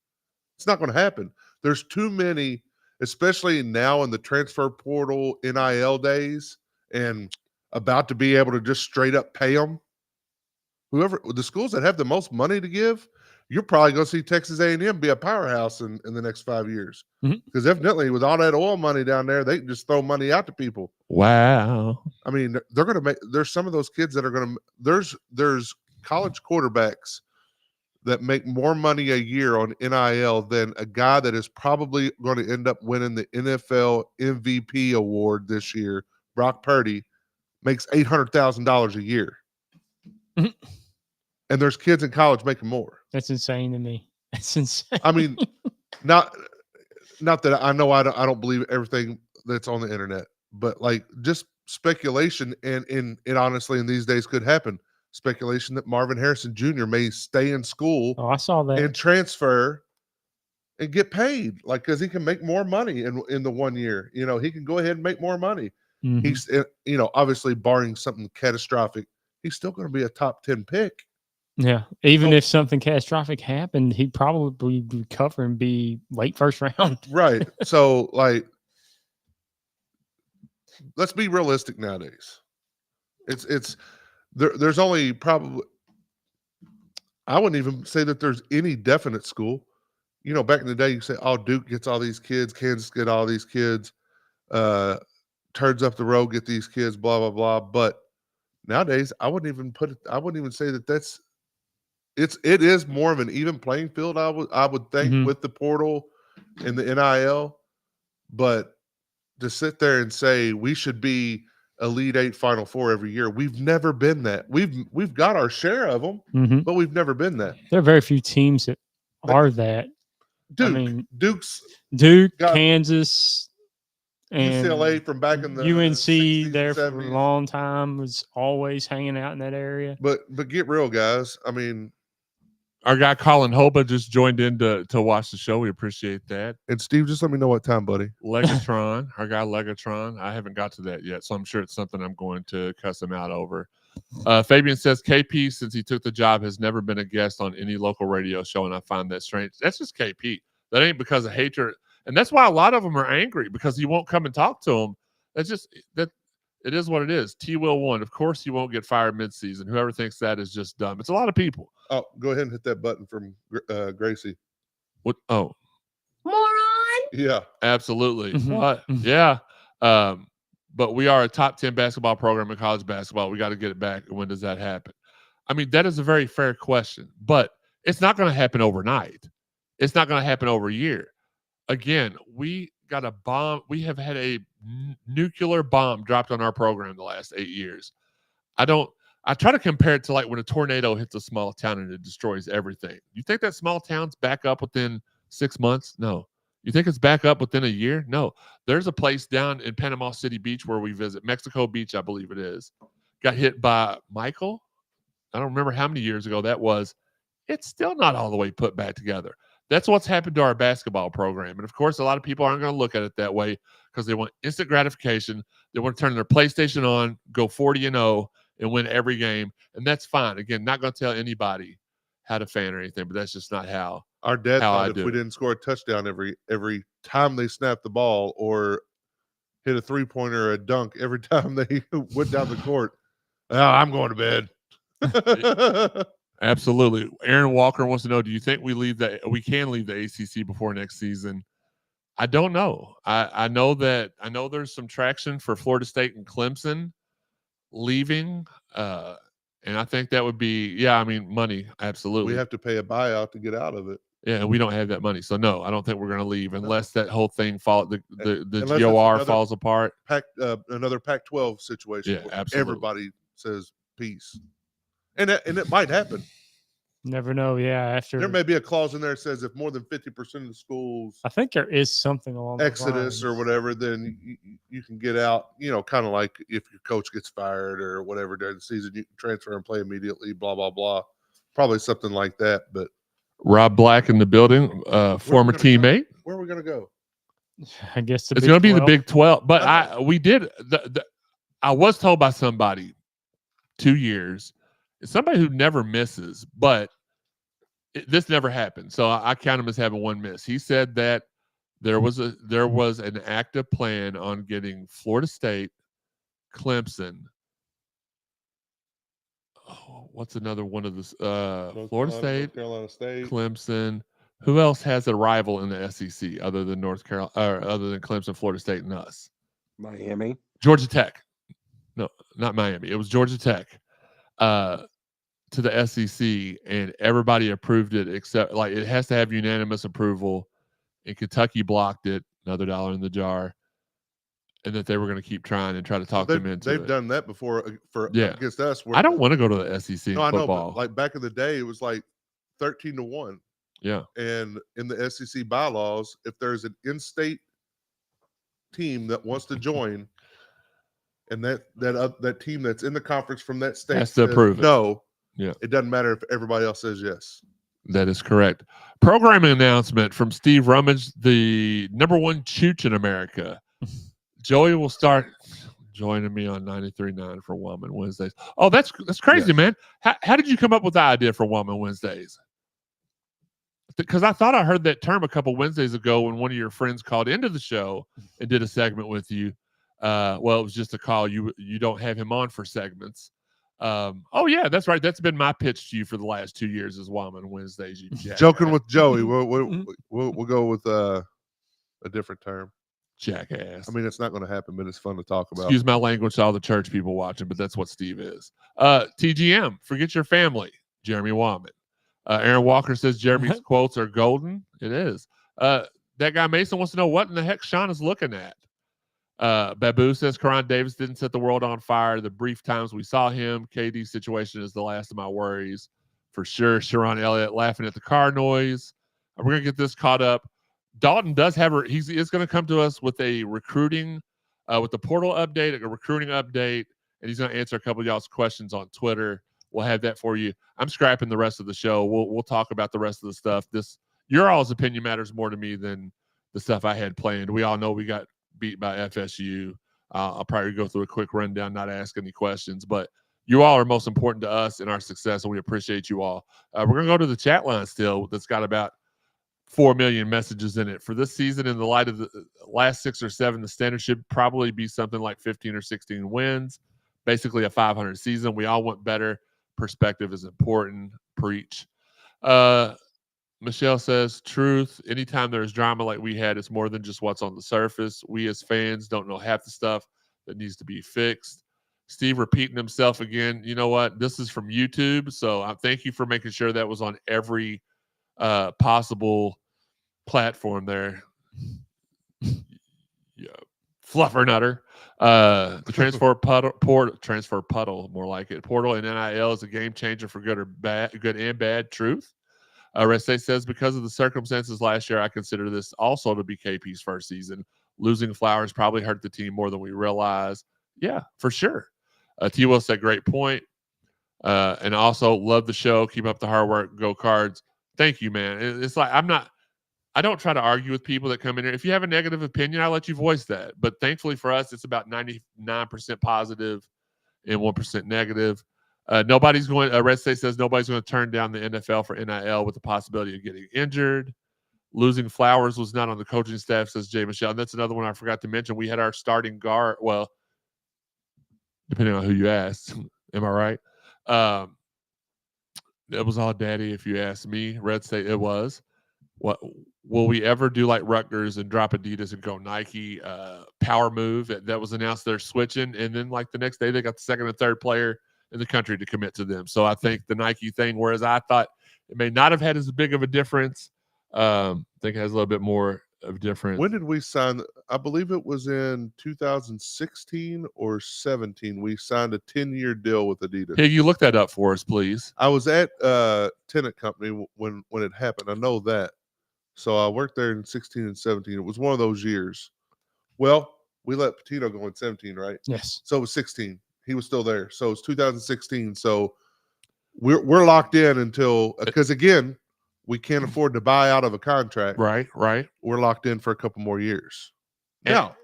It's not going to happen. There's too many, especially now in the transfer portal NIL days and about to be able to just straight up pay them. Whoever the schools that have the most money to give, you're probably going to see Texas A&M be a powerhouse in the next 5 years. Because evidently with all that oil money down there, they can just throw money out to people. Wow. I mean, they're going to make, there's some of those kids that are going to, there's college quarterbacks that make more money a year on NIL than a guy that is probably going to end up winning the NFL MVP award this year. Brock Purdy makes $800,000 a year. And there's kids in college making more. That's insane to me. That's insane. I mean, not that I know I don't believe everything that's on the internet, but like just speculation and honestly in these days could happen. Speculation that Marvin Harrison Jr. may stay in school. Oh, I saw that. And transfer and get paid, like because he can make more money in the 1 year. He can go ahead and make more money. Mm-hmm. He's obviously barring something catastrophic, he's still going to be a top 10 pick. Yeah, even if something catastrophic happened, he'd probably recover and be late first round. Right. So, like, let's be realistic nowadays. It's there's only probably, I wouldn't even say that there's any definite school. Back in the day, you say, oh, Duke gets all these kids, Kansas get all these kids, turns up the road, get these kids, blah blah blah. But nowadays, I wouldn't even say that it is more of an even playing field. I would think with the portal and the NIL, but to sit there and say we should be Elite Eight, Final Four every year, we've never been that. We've got our share of them, but we've never been that. There are very few teams that are that. Duke, Kansas, and UCLA from back in the UNC 60s, there for 70s. a long time was always hanging out in that area. But get real, guys. I mean, our guy Colin Hoba just joined in to watch the show. We appreciate that. And Steve, just let me know what time, buddy. Legatron, our guy Legatron. I haven't got to that yet, so I'm sure it's something I'm going to cuss him out over. Fabian says KP, since he took the job, has never been a guest on any local radio show, and I find that strange. That's just KP. That ain't because of hatred, and that's why a lot of them are angry because he won't come and talk to them. That's just that. It is what it is. T. Will won. Of course, you won't get fired midseason. Whoever thinks that is just dumb. It's a lot of people. Oh, go ahead and hit that button from Gracie. What? Oh, Moron. Yeah, absolutely. What? Yeah. But we are a top 10 basketball program in college basketball. We got to get it back. When does that happen? I mean, that is a very fair question, but it's not going to happen overnight. It's not going to happen over a year. Again, we got a bomb. We have had a nuclear bomb dropped on our program the last 8 years. I try to compare it to like when a tornado hits a small town and it destroys everything. You think that small town's back up within 6 months? No. You think it's back up within a year? No. There's a place down in Panama City Beach where we visit, Mexico Beach, I believe it is. Got hit by Michael. I don't remember how many years ago that was. It's still not all the way put back together. That's what's happened to our basketball program. And, of course, a lot of people aren't going to look at it that way because they want instant gratification. They want to turn their PlayStation on, go 40-0, and win every game. And that's fine. Again, not going to tell anybody how to fan or anything, but that's just not how our dad thought if we didn't score a touchdown every time they snapped the ball or hit a three-pointer or a dunk every time they went down the court, I'm going to bed. Absolutely. Aaron Walker wants to know, do you think we can leave the ACC before next season? I don't know. I know there's some traction for Florida State and Clemson leaving. And I think that would be, money. Absolutely. We have to pay a buyout to get out of it. Yeah, and we don't have that money. So, no, I don't think we're going to leave unless that whole thing the GOR falls apart. Another Pac-12 situation. Yeah, absolutely. Everybody says peace. And it might happen. Never know. Yeah, after there may be a clause in there that says if more than 50% of the schools, I think there is something along exodus or whatever, then you can get out. Kind of like if your coach gets fired or whatever during the season, you can transfer and play immediately. Blah blah blah. Probably something like that. But Rob Black in the building, former teammate. Where are we going to go? I guess it's going to be the Big 12. But I was told by somebody 2 years. Somebody who never misses, but this never happened. So I count him as having one miss. He said that there was an active plan on getting Florida State, Clemson. Oh, what's another one of this? Florida State, North Carolina State, Clemson. Who else has a rival in the SEC other than North Carolina, or other than Clemson, Florida State, and us? Miami, Georgia Tech. No, not Miami. It was Georgia Tech. To the SEC, and everybody approved it except it has to have unanimous approval, and Kentucky blocked it, another $1 in the jar, and that they were going to keep trying and try to talk them into it. They've done that before against us. I don't want to go to the SEC no, in football. I know, but back in the day, it was 13-1. Yeah. And in the SEC bylaws, if there's an in-state team that wants to join, and that team that's in the conference from that state has to approve it. No. Yeah. It doesn't matter if everybody else says yes. That is correct. Programming announcement from Steve Rummage, the #1 chooch in America. Joey will start joining me on 93.9 for Woman Wednesdays. Oh, that's crazy, man. How did you come up with the idea for Woman Wednesdays? Because I thought I heard that term a couple Wednesdays ago when one of your friends called into the show and did a segment with you. It was just a call. You don't have him on for segments. Oh yeah, that's right. That's been my pitch to you for the last 2 years is Woman Wednesdays. You joking with Joey. We'll go with a different term. Jackass. I mean, it's not going to happen, but it's fun to talk about. Excuse my language to all the church people watching, but that's what Steve is. TGM, forget your family. Jeremy Wallman. Aaron Walker says Jeremy's quotes are golden. It is. That guy Mason wants to know what in the heck Shawn is looking at. Babu says Koron Davis didn't set the world on fire. The brief times we saw him, KD's situation is the last of my worries. For sure. Sharon Elliott laughing at the car noise. We're going to get this caught up. Dalton does have he is going to come to us with a recruiting, with the portal update, a recruiting update, and he's going to answer a couple of y'all's questions on Twitter. We'll have that for you. I'm scrapping the rest of the show. We'll talk about the rest of the stuff. Your all's opinion matters more to me than the stuff I had planned. We all know we got beat by FSU. I'll probably go through a quick rundown, not ask any questions, but you all are most important to us and our success, and we appreciate you all. We're going to go to the chat line still. That's got about 4 million messages in it. For this season, in the light of the last 6 or 7, the standard should probably be something like 15 or 16 wins, basically a 500 season. We all want better. Perspective is important. Preach. Michelle says, truth. Anytime there's drama like we had, it's more than just what's on the surface. We as fans don't know half the stuff that needs to be fixed. Steve repeating himself again. You know what? This is from YouTube, so I thank you for making sure that was on every possible platform there. Yeah, fluffernutter. The transfer puddle, more like it. Portal and NIL is a game changer for good and bad. Truth. Reste says, because of the circumstances last year, I consider this also to be KP's first season. Losing Flowers probably hurt the team more than we realize. Yeah, for sure. T-Will said, great point. And also love the show. Keep up the hard work. Go Cards. Thank you, man. It's like I don't try to argue with people that come in here. If you have a negative opinion, I'll let you voice that. But thankfully for us, it's about 99% positive and 1% negative. Nobody's going. Red State says nobody's going to turn down the NFL for NIL with the possibility of getting injured. Losing Flowers was not on the coaching staff, says Jay Michelle. And that's another one I forgot to mention. We had our starting guard. Well, depending on who you ask, am I right? It was all daddy, if you ask me. Red State, it was. What will we ever do like Rutgers and drop Adidas and go Nike? Power move that was announced. They're switching, and then like the next day they got the second and third player in the country to commit to them. So I think the Nike thing, whereas I thought it may not have had as big of a difference, I think it has a little bit more of a difference. When did we sign? I believe it was in 2016 or 17. We signed a 10-year deal with Adidas. Hey, you look that up for us, please. I was at Tenant Company when it happened. I know that. So I worked there in 16 and 17. It was one of those years. Well, we let Petito go in 17, right? Yes. So it was 16. He was still there. So it's 2016. So we're locked in until, because again, we can't afford to buy out of a contract. Right. We're locked in for a couple more years. Now,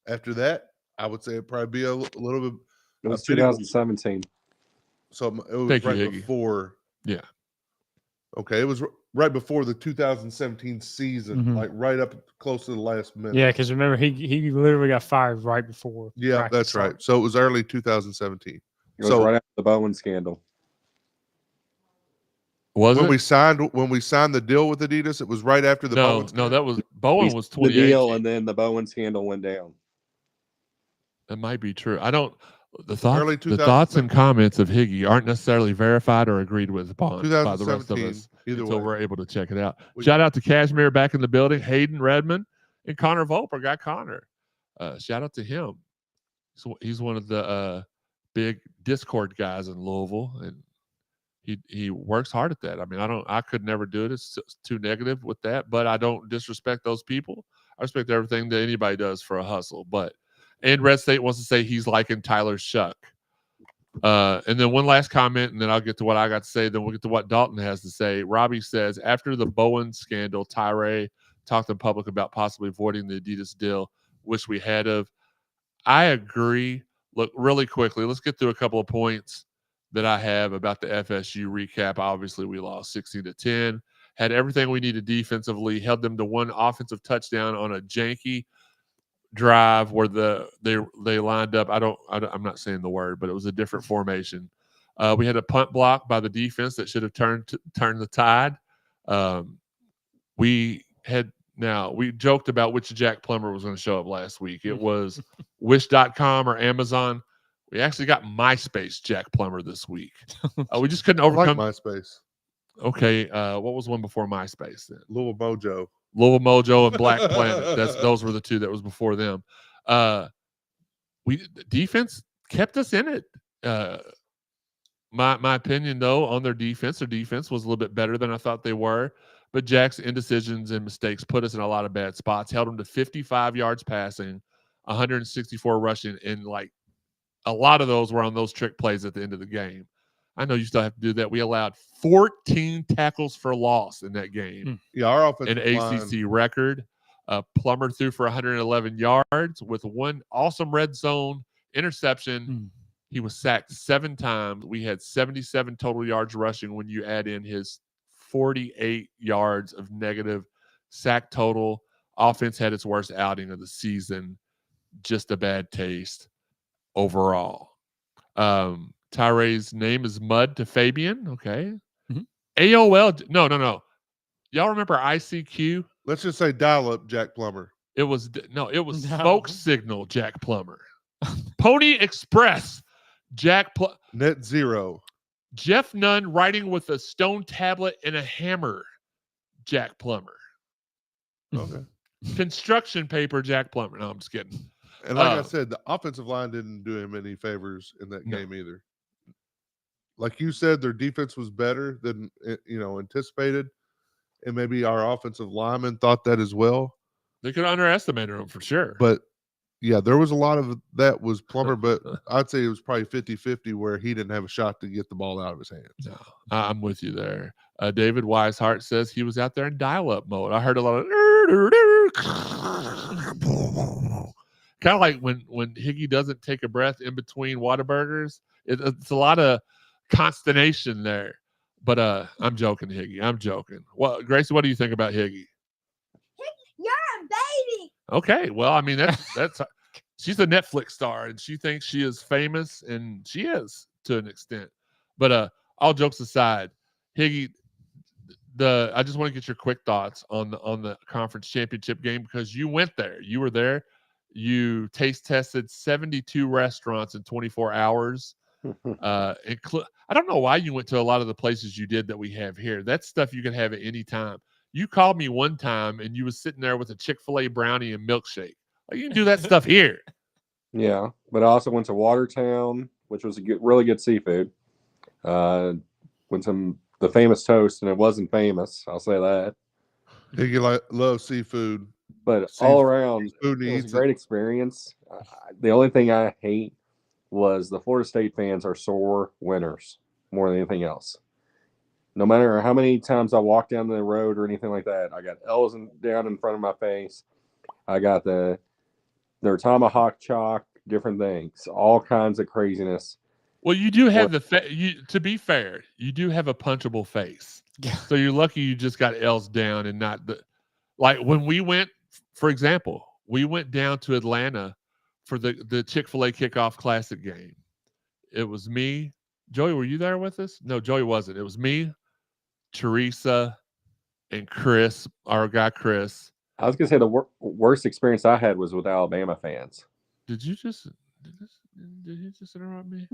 after that, I would say it'd probably be a little bit. It was 2017. So it was Thank you, right Higgy. before. Yeah. Okay, it was right before the 2017 season, Mhm. like right up close to the last minute. Yeah, because remember he literally got fired right before. Yeah, practice that's right. started. So it was early 2017. It was So right after the Bowen scandal. Was when it? we signed the deal with Adidas, it was right after the No, Bowens no, scandal. that was Bowen was The 2018. deal, and then the Bowen scandal went down. That might be true. I don't. The Early thoughts and 2017. comments of Higgy aren't necessarily verified or agreed with by the rest of 2017, us either until way. we're able to check it out. We- Shout out to Cashmere back in the building, Hayden Redmond, and Connor Volpe, our guy Connor. Shout out to him. He's one of the big Discord guys in Louisville, and he works hard at that. I mean, I could never do it. It's too negative with that, but I don't disrespect those people. I respect everything that anybody does for a hustle. And Red State wants to say he's liking Tyler Shuck. And then one last comment, and then I'll get to what I got to say. Then we'll get to what Dalton has to say. Robbie says, after the Bowen scandal, Tyree talked in public about possibly voiding the Adidas deal. Wish we had of. I agree. Look, really quickly, let's get through a couple of points that I have about the FSU recap. Obviously, we lost 16-10. Had everything we needed defensively. Held them to one offensive touchdown on a janky drive where they lined up. I'm not saying the word, but it was a different formation. We had a punt block by the defense that should have turned the tide. We had Now, we joked about which Jack Plummer was going to show up last week. It was Wish.com or Amazon. We actually got MySpace Jack Plummer this week. We just couldn't overcome. I like MySpace. Okay, what was one before MySpace then? Louisville Mojo and Black Planet. Those were the two that was before them. Defense kept us in it. My opinion, though, on their defense was a little bit better than I thought they were. But Jack's indecisions and mistakes put us in a lot of bad spots. Held them to 55 yards passing, 164 rushing, and like a lot of those were on those trick plays at the end of the game. I know you still have to do that. We allowed 14 tackles for loss in that game. Yeah, our offensive an ACC record. Plummer threw for 111 yards with one awesome red zone interception. He was sacked 7 times. We had 77 total yards rushing when you add in his 48 yards of negative sack total. Offense had its worst outing of the season. Just a bad taste overall. Tyre's name is Mud to Fabian. Okay. AOL. No. Y'all remember ICQ? Let's just say dial-up Jack Plummer. It was Smoke Signal Jack Plummer. Pony Express Jack Net Zero. Jeff Nunn writing with a stone tablet and a hammer Jack Plummer. Okay. Construction paper Jack Plummer. No, I'm just kidding. And like I said, the offensive line didn't do him any favors in that game either. Like you said, their defense was better than anticipated, and maybe our offensive linemen thought that as well. They could underestimate him for sure. But yeah, there was a lot of that was Plummer, but I'd say it was probably 50-50 where he didn't have a shot to get the ball out of his hands. No, I'm with you there. David Weishart says he was out there in dial-up mode. I heard a lot of kind of like when Higgy doesn't take a breath in between Whataburgers. It's a lot of consternation there. But I'm joking, Higgy. I'm joking. Well, Gracie, what do you think about Higgy? You're a baby. Okay, well, I mean that's she's a Netflix star and she thinks she is famous, and she is to an extent. But all jokes aside, Higgy, I just want to get your quick thoughts on the conference championship game, because you went there. You were there. You taste tested 72 restaurants in 24 hours. I don't know why you went to a lot of the places you did that we have here. That's stuff you can have at any time. You called me one time and you was sitting there with a Chick-fil-A brownie and milkshake. Like, you can do that stuff here. Yeah, but I also went to Watertown, which was really good seafood. Went to the famous toast, and it wasn't famous. I'll say that. Higgy loves seafood. But all around, it was a great experience. The only thing I hate was the Florida State fans are sore winners more than anything else. No matter how many times I walk down the road or anything like that, I got L's down in front of my face. I got their tomahawk chalk, different things, all kinds of craziness. Well, you do have to be fair, you do have a punchable face. So you're lucky you just got L's down and not like when we went, for example, we went down to Atlanta for the Chick-fil-A kickoff classic game. It was me. Joey, were you there with us? No, Joey wasn't. It was me, Teresa, and Chris, our guy Chris. I was going to say the worst experience I had was with Alabama fans. Did you just interrupt me?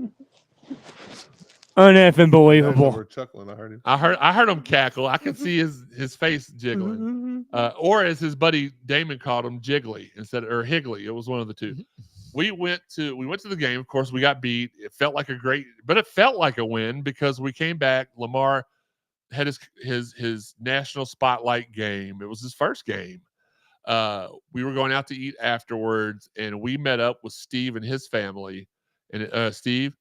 Uneffing believable. We're chuckling. I heard him. I heard him cackle. I could see his face jiggling. Or as his buddy Damon called him, Jiggly or Higgly. It was one of the two. We went to the game. Of course, we got beat. It felt like it felt like a win because we came back. Lamar had his national spotlight game. It was his first game. We were going out to eat afterwards, and we met up with Steve and his family. And Steve,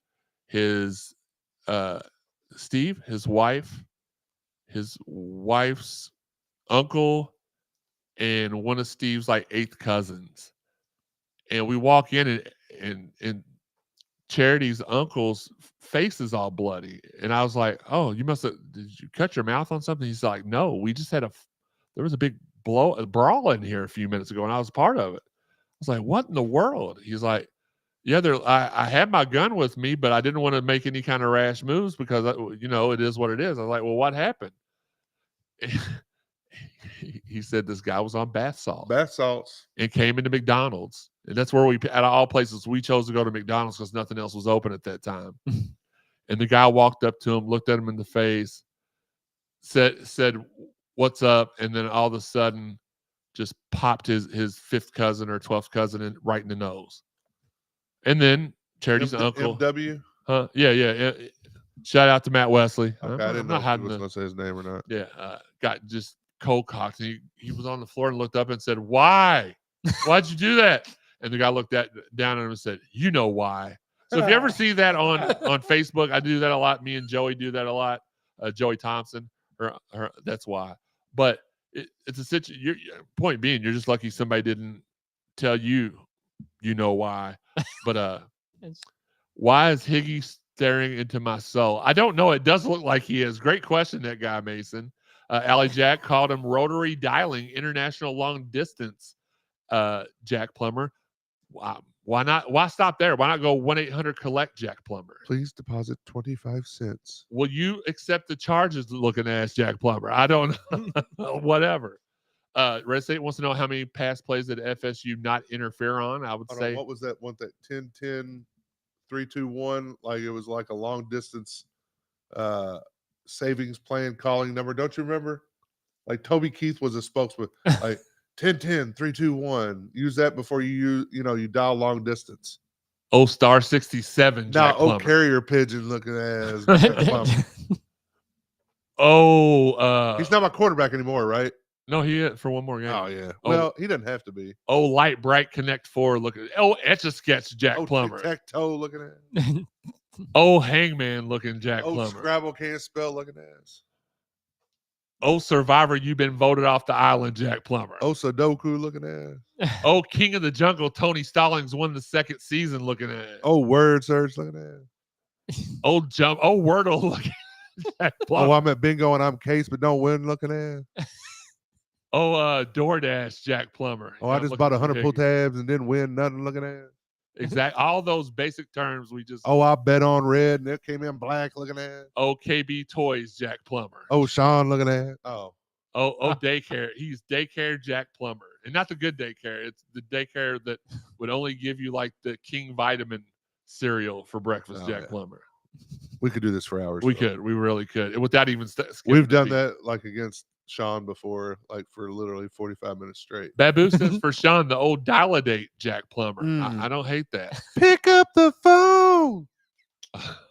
his wife's uncle, and one of Steve's like 8th cousins. And we walk in and Charity's uncle's face is all bloody. And I was like, oh, did you cut your mouth on something? He's like, no, we just had there was a big brawl in here a few minutes ago, and I was part of it. I was like, what in the world? He's like, yeah, I had my gun with me, but I didn't want to make any kind of rash moves because, it is what it is. I was like, well, what happened? he said this guy was on bath salts. Bath salts. And came into McDonald's. And that's where out of all places, we chose to go to McDonald's because nothing else was open at that time. And the guy walked up to him, looked at him in the face, said, "What's up?" And then all of a sudden just popped his fifth cousin or 12th cousin right in the nose. And then Charity's uncle. MW? Yeah. Shout out to Matt Wesley. Okay, I didn't know if he was going to say his name or not. Yeah, got just cold cocked. And he was on the floor and looked up and said, "Why? Why'd you do that?" And the guy looked down at him and said, "You know why." So if you ever see that on Facebook, I do that a lot. Me and Joey do that a lot. Joey Thompson, that's why. But it's a situation. Point being, you're just lucky somebody didn't tell you, you know why. But why is Higgy staring into my soul? I don't know. It does look like he is. Great question, that guy, Mason. Allie Jack called him rotary dialing international long distance. Jack Plumber. Wow. Why not? Why stop there? Why not go 1-800-collect Jack Plumber? Please deposit 25 cents. Will you accept the charges, looking ass Jack Plumber? I don't know. Whatever. Red State wants to know how many pass plays did FSU not interfere on. I would say. What was that one? That 10-10, 3-2-1? Like it was like a long distance savings plan calling number. Don't you remember? Like Toby Keith was a spokesman. Like 10-10, 3-2-1. Use that before you dial long distance. Star 67. Jack Plumber. Carrier pigeon looking ass. He's not my quarterback anymore, right? No, he is for one more game. Oh yeah. Well, he doesn't have to be. Light bright Connect 4 looking. Etch a sketch Jack Plumber. Tic-tac-toe looking ass. Hangman looking Jack Plumber. Scrabble can't spell looking ass. Survivor, you've been voted off the island, Jack Plumber. Sudoku looking ass. King of the Jungle, Tony Stallings won the second season looking ass. Word search looking ass. Wordle looking Jack Plumber. I'm at bingo and I'm case but don't win looking ass. DoorDash, Jack Plumber. I just bought 100 pull tabs and didn't win nothing looking at. Exactly. All those basic terms we just. I bet on red and it came in black looking at. KB Toys, Jack Plumber. Shawn looking at. Daycare. He's daycare Jack Plumber. And not the good daycare. It's the daycare that would only give you like the King Vitamin cereal for breakfast, Jack Plumber. We could do this for hours. We could. We really could. Without even we've done that like against Shawn before, like for literally 45 minutes straight. Babu says for Shawn, the old dial-a-date Jack Plumber. I don't hate that. Pick up the phone.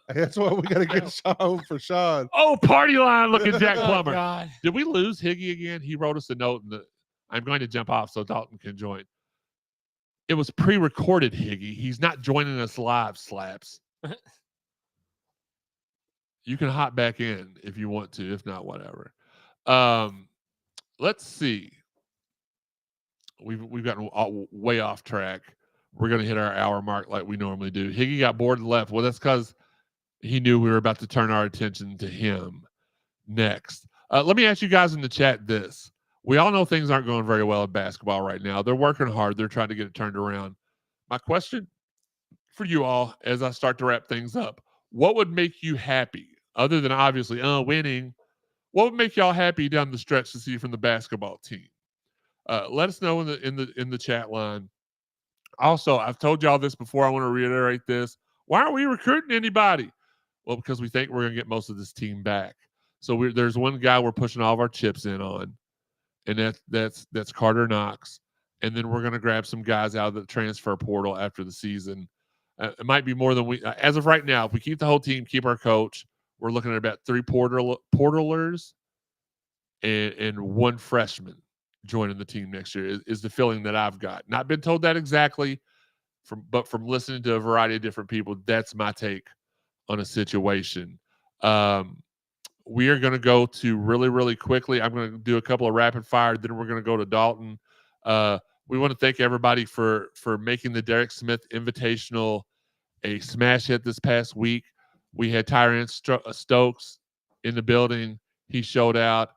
That's why we got to get Shawn for Shawn. Party line looking Jack Plumber. God. Did we lose Higgy again? He wrote us a note. I'm going to jump off so Dalton can join. It was pre-recorded, Higgy. He's not joining us live, Slaps. You can hop back in if you want to. If not, whatever. Let's see. We've gotten way off track. We're going to hit our hour mark like we normally do. Higgy got bored and left. Well, that's because he knew we were about to turn our attention to him next. Let me ask you guys in the chat this. We all know things aren't going very well in basketball right now. They're working hard. They're trying to get it turned around. My question for you all as I start to wrap things up, what would make you happy other than obviously winning? What would make y'all happy down the stretch to see from the basketball team? Let us know in the chat line. Also, I've told y'all this before. I want to reiterate this. Why aren't we recruiting anybody? Well, because we think we're going to get most of this team back. So there's one guy we're pushing all of our chips in on, and that's Carter Knox. And then we're going to grab some guys out of the transfer portal after the season. It might be more than we as of right now. If we keep the whole team, keep our coach, we're looking at about 3 portalers and 1 freshman joining the team next year is the feeling that I've got. Not been told that exactly, but from listening to a variety of different people, that's my take on a situation. We are going to go to really, really quickly. I'm going to do a couple of rapid fire. Then we're going to go to Dalton. We want to thank everybody for making the Derek Smith Invitational a smash hit this past week. We had Tyron Stokes in the building. He showed out.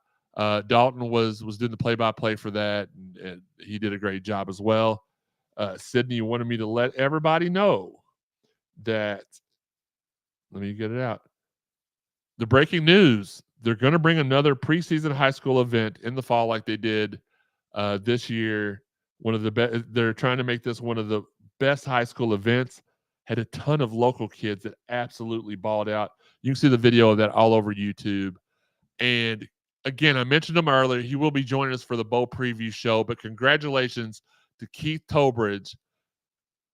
Dalton was doing the play-by-play for that, and he did a great job as well. Sydney wanted me to let everybody know that, let me get it out. The breaking news They're going to bring another preseason high school event in the fall like they did this year. They're trying to make this one of the best high school events. Had a ton of local kids that absolutely balled out. You can see the video of that all over YouTube. And again, I mentioned him earlier. He will be joining us for the bowl preview show. But congratulations to Keith Tobridge,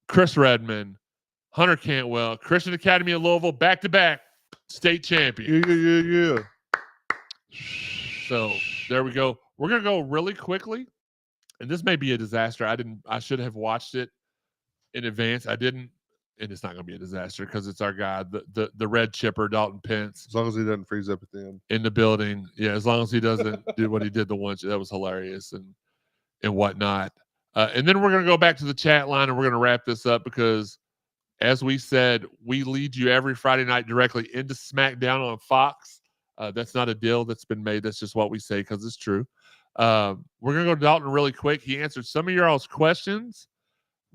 Chris Redmond, Hunter Cantwell, Christian Academy of Louisville, back-to-back state champion. Yeah. So there we go. We're gonna go really quickly, and this may be a disaster. I should have watched it in advance. I didn't, and it's not gonna be a disaster because it's our guy, the red chipper, Dalton Pence. As long as he doesn't freeze up at the end. In the building. Yeah, as long as he doesn't do what he did the once. That was hilarious and whatnot. And then we're gonna go back to the chat line and we're gonna wrap this up because, as we said, we lead you every Friday night directly into SmackDown on Fox. That's not a deal that's been made. That's just what we say because it's true. We're gonna go to Dalton really quick. He answered some of your all's questions.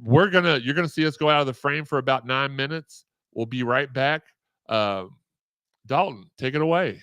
You're gonna see us go out of the frame for about 9 minutes. We'll be right back. Dalton, take it away.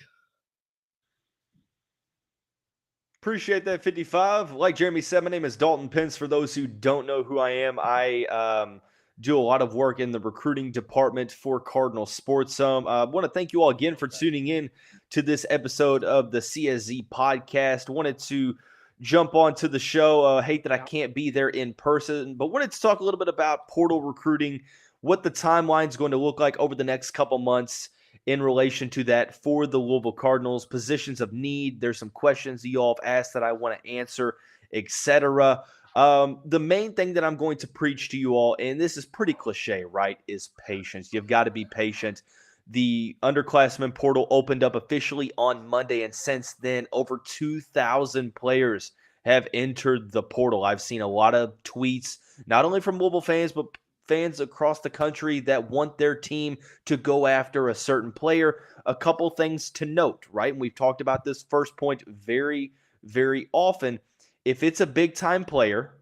Appreciate that, 55. Like Jeremy said, my name is Dalton Pence. For those who don't know who I am, I do a lot of work in the recruiting department for Cardinal Sports. I want to thank you all again for tuning in to this episode of the CSZ Podcast. Wanted to jump onto the show. Hate that I can't be there in person, but wanted to talk a little bit about portal recruiting, what the timeline is going to look like over the next couple months in relation to that for the Louisville Cardinals, positions of need. There's some questions that you all have asked that I want to answer, etc. The main thing that I'm going to preach to you all, and this is pretty cliche, right, is patience. You've got to be patient. The underclassmen portal opened up officially on Monday, and since then, over 2,000 players have entered the portal. I've seen a lot of tweets, not only from Louisville fans, but fans across the country that want their team to go after a certain player. A couple things to note, right? And we've talked about this first point very, very often. If it's a big-time player,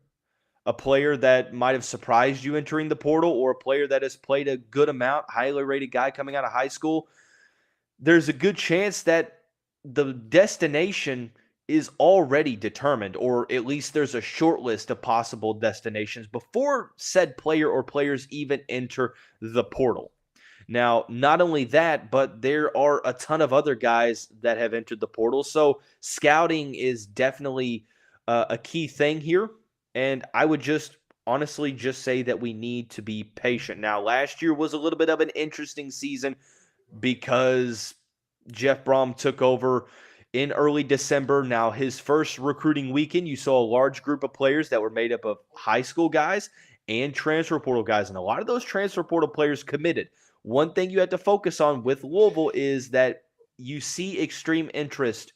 a player that might have surprised you entering the portal, or a player that has played a good amount, highly rated guy coming out of high school, there's a good chance that the destination is already determined, or at least there's a short list of possible destinations before said player or players even enter the portal. Now, not only that, but there are a ton of other guys that have entered the portal. So scouting is definitely a key thing here. And I would just honestly just say that we need to be patient. Now, last year was a little bit of an interesting season because Jeff Brom took over in early December. Now, his first recruiting weekend, you saw a large group of players that were made up of high school guys and transfer portal guys. And a lot of those transfer portal players committed. One thing you have to focus on with Louisville is that you see extreme interest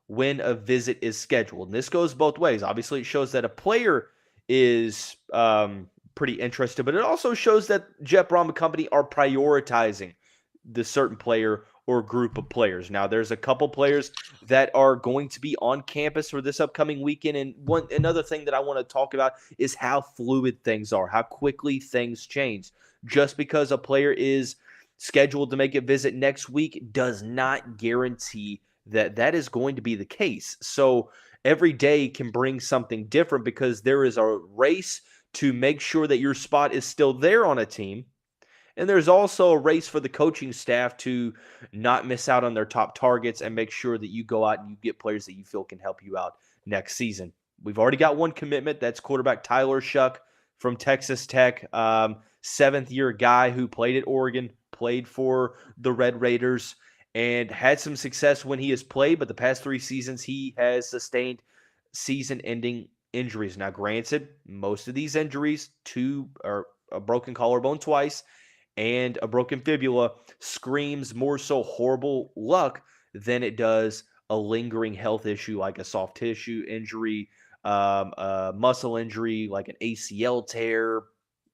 when a visit is scheduled. And this goes both ways. Obviously, it shows that a player is pretty interested, but it also shows that Jeff Brom and company are prioritizing the certain player or group of players. Now, there's a couple players that are going to be on campus for this upcoming weekend. And another thing that I want to talk about is how fluid things are, how quickly things change. Just because a player is scheduled to make a visit next week does not guarantee that is going to be the case. So every day can bring something different because there is a race to make sure that your spot is still there on a team. And there's also a race for the coaching staff to not miss out on their top targets and make sure that you go out and you get players that you feel can help you out next season. We've already got one commitment. That's quarterback Tyler Shuck from Texas Tech, seventh-year guy who played at Oregon, played for the Red Raiders, and had some success when he has played, but the past 3 seasons he has sustained season-ending injuries. Now, granted, most of these injuries, a broken collarbone twice and a broken fibula, screams more so horrible luck than it does a lingering health issue like a soft tissue injury, a muscle injury like an ACL tear,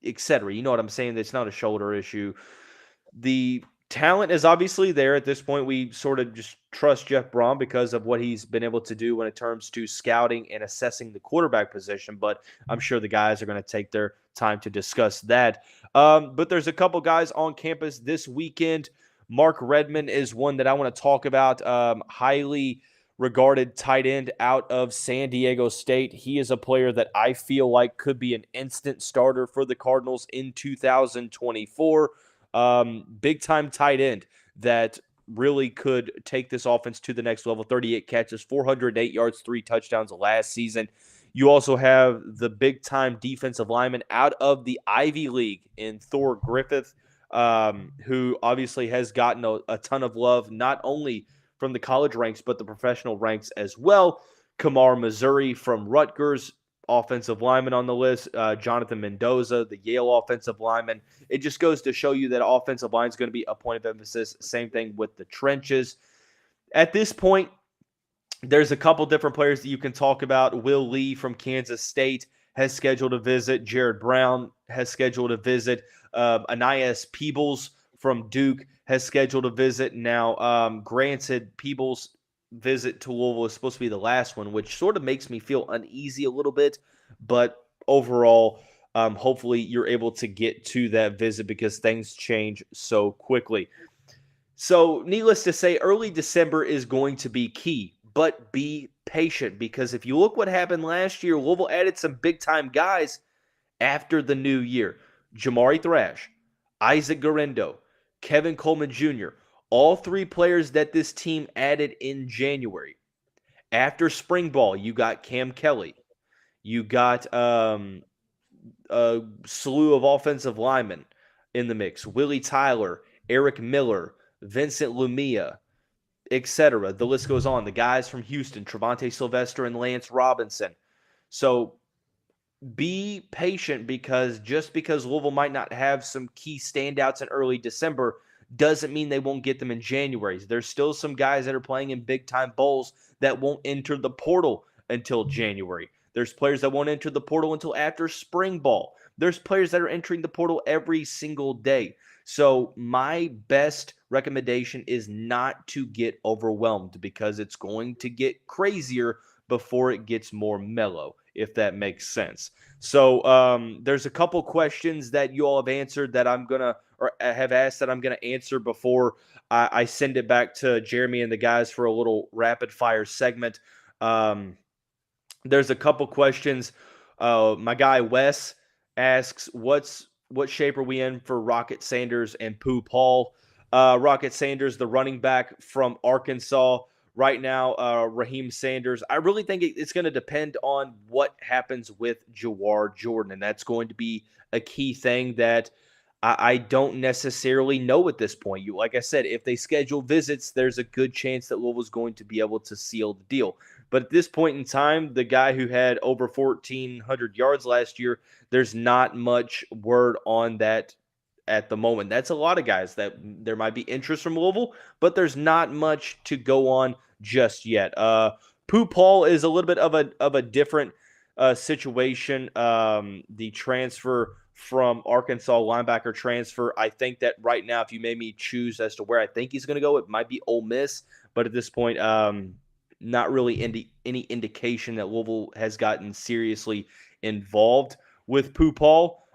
etc. You know what I'm saying? It's not a shoulder issue. The talent is obviously there at this point. We sort of just trust Jeff Brom because of what he's been able to do when it comes to scouting and assessing the quarterback position. But I'm sure the guys are going to take their time to discuss that. But there's a couple guys on campus this weekend. Mark Redmond is one that I want to talk about. Highly regarded tight end out of San Diego State. He is a player that I feel like could be an instant starter for the Cardinals in 2024. Big-time tight end that really could take this offense to the next level. 38 catches, 408 yards, 3 touchdowns last season. You also have the big-time defensive lineman out of the Ivy League in Thor Griffith, who obviously has gotten a ton of love, not only from the college ranks, but the professional ranks as well. Kamar Missouri from Rutgers, offensive lineman on the list. Jonathan Mendoza, the Yale offensive lineman. It just goes to show you that offensive line is going to be a point of emphasis. Same thing with the trenches. At this point, there's a couple different players that you can talk about. Will Lee from Kansas State has scheduled a visit. Jared Brown has scheduled a visit. Anais Peebles from Duke has scheduled a visit. Now, granted, Peebles' visit to Louisville is supposed to be the last one, which sort of makes me feel uneasy a little bit. But overall, hopefully you're able to get to that visit because things change so quickly. So, needless to say, early December is going to be key. But be patient, because if you look what happened last year, Louisville added some big-time guys after the new year. Jamari Thrash, Isaac Garendo, Kevin Coleman Jr., all 3 players that this team added in January. After spring ball, you got Cam Kelly. You got a slew of offensive linemen in the mix. Willie Tyler, Eric Miller, Vincent Lumia, etc. The list goes on. The guys from Houston, Trevante Sylvester and Lance Robinson. So be patient, because just because Louisville might not have some key standouts in early December doesn't mean they won't get them in January. There's still some guys that are playing in big-time bowls that won't enter the portal until January. There's players that won't enter the portal until after spring ball. There's players that are entering the portal every single day. So my best recommendation is not to get overwhelmed, because it's going to get crazier before it gets more mellow, if that makes sense. So there's a couple questions that you all have answered that I'm going to, or have asked that I'm going to answer before I send it back to Jeremy and the guys for a little rapid fire segment. There's a couple questions. My guy Wes asks, what shape are we in for Rocket Sanders and Pooh Paul? Rocket Sanders, the running back from Arkansas. Right now, Raheem Sanders, I really think it's going to depend on what happens with Jawar Jordan, and that's going to be a key thing that I don't necessarily know at this point. Like I said, if they schedule visits, there's a good chance that Louisville's going to be able to seal the deal. But at this point in time, the guy who had over 1,400 yards last year, there's not much word on that at the moment. That's a lot of guys that there might be interest from Louisville, but there's not much to go on just yet. Pooh Paul is a little bit of a different situation. The transfer from Arkansas, linebacker transfer. I think that right now, if you made me choose as to where I think he's going to go, it might be Ole Miss. But at this point, not really any indication that Louisville has gotten seriously involved with Pooh Paul.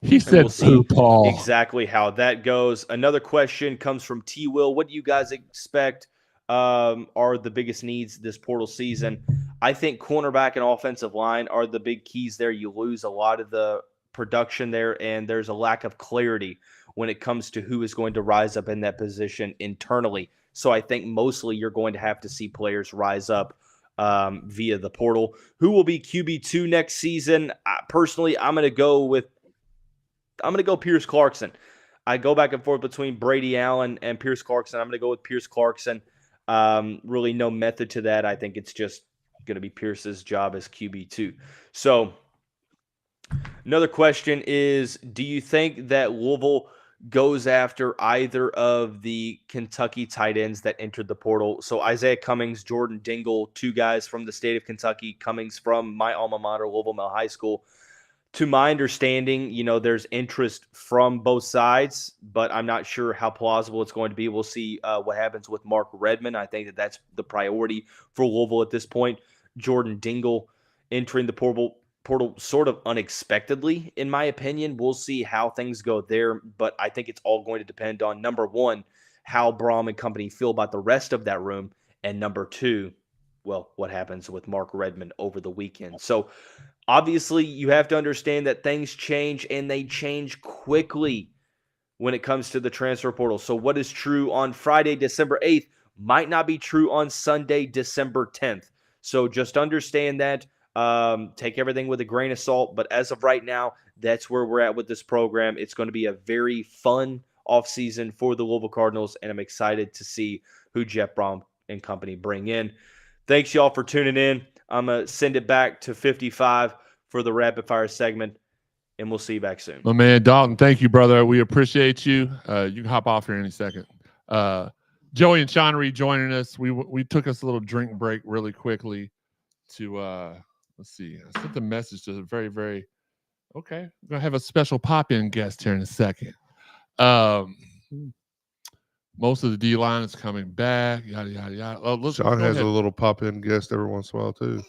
He said Pooh Paul. Exactly how that goes. Another question comes from T. Will. What do you guys expect are the biggest needs this portal season? I think cornerback and offensive line are the big keys there. You lose a lot of the production there, and there's a lack of clarity when it comes to who is going to rise up in that position internally. So I think mostly you're going to have to see players rise up via the portal. Who will be QB2 next season? Personally, I'm going to go Pierce Clarkson. I go back and forth between Brady Allen and Pierce Clarkson. I'm going to go with Pierce Clarkson. Really no method to that. I think it's just going to be Pierce's job as QB2. So another question is, do you think that Louisville goes after either of the Kentucky tight ends that entered the portal? So Isaiah Cummings, Jordan Dingle, 2 guys from the state of Kentucky. Cummings from my alma mater, Louisville Middle High School. To my understanding, there's interest from both sides, but I'm not sure how plausible it's going to be. We'll see what happens with Mark Redmond. I think that's the priority for Louisville at this point. Jordan Dingle entering the portal. portal sort of unexpectedly, in my opinion. We'll see how things go there, but I think it's all going to depend on, number one, how Braum and company feel about the rest of that room, and number two, well, what happens with Mark Redmond over the weekend. So obviously you have to understand that things change, and they change quickly when it comes to the transfer portal. So what is true on Friday, December 8th might not be true on Sunday, December 10th. So just understand that. Take everything with a grain of salt. But as of right now, that's where we're at with this program. It's going to be a very fun offseason for the Louisville Cardinals, and I'm excited to see who Jeff Braum and company bring in. Thanks, y'all, for tuning in. I'm going to send it back to 55 for the rapid fire segment, and we'll see you back soon. My man, Dalton, thank you, brother. We appreciate you. You can hop off here any second. Joey and Shawn rejoining us. We took us a little drink break really quickly to let's see. I sent a message to the very, very okay. We're gonna have a special pop-in guest here in a second. Most of the D line is coming back. Yada yada yada. Oh, Shawn has a little pop-in guest every once in a while too.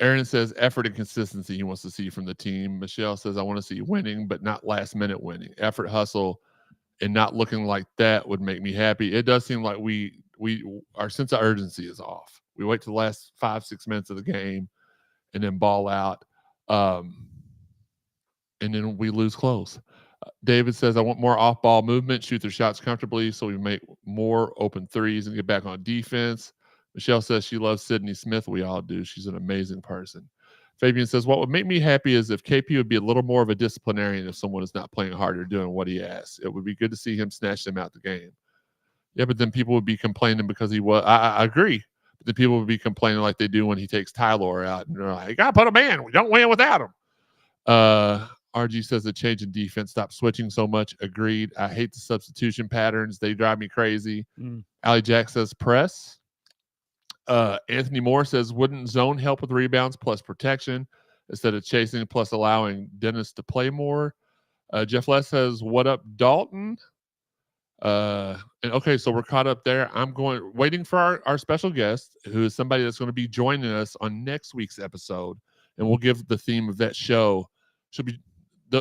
Aaron says effort and consistency he wants to see from the team. Michelle says I want to see winning, but not last minute winning. Effort, hustle, and not looking like that would make me happy. It does seem like our sense of urgency is off. We wait to the last 5-6 minutes of the game and then ball out. And then we lose close. David says, I want more off-ball movement, shoot their shots comfortably so we make more open threes and get back on defense. Michelle says she loves Sydney Smith. We all do. She's an amazing person. Fabian says, what would make me happy is if KP would be a little more of a disciplinarian if someone is not playing hard or doing what he asks. It would be good to see him snatch them out the game. Yeah, but then people would be complaining because he was. I agree. But then people would be complaining like they do when he takes Tyler out. And they're like, you got to put him in. We don't win without him. RG says the change in defense. Stop switching so much. Agreed. I hate the substitution patterns. They drive me crazy. Ali Jack says press. Anthony Moore says wouldn't zone help with rebounds plus protection instead of chasing plus allowing Dennis to play more. Jeff Les says, what up, Dalton? And okay, so we're caught up there. I'm waiting for our special guest, who is somebody that's going to be joining us on next week's episode, and we'll give the theme of that show.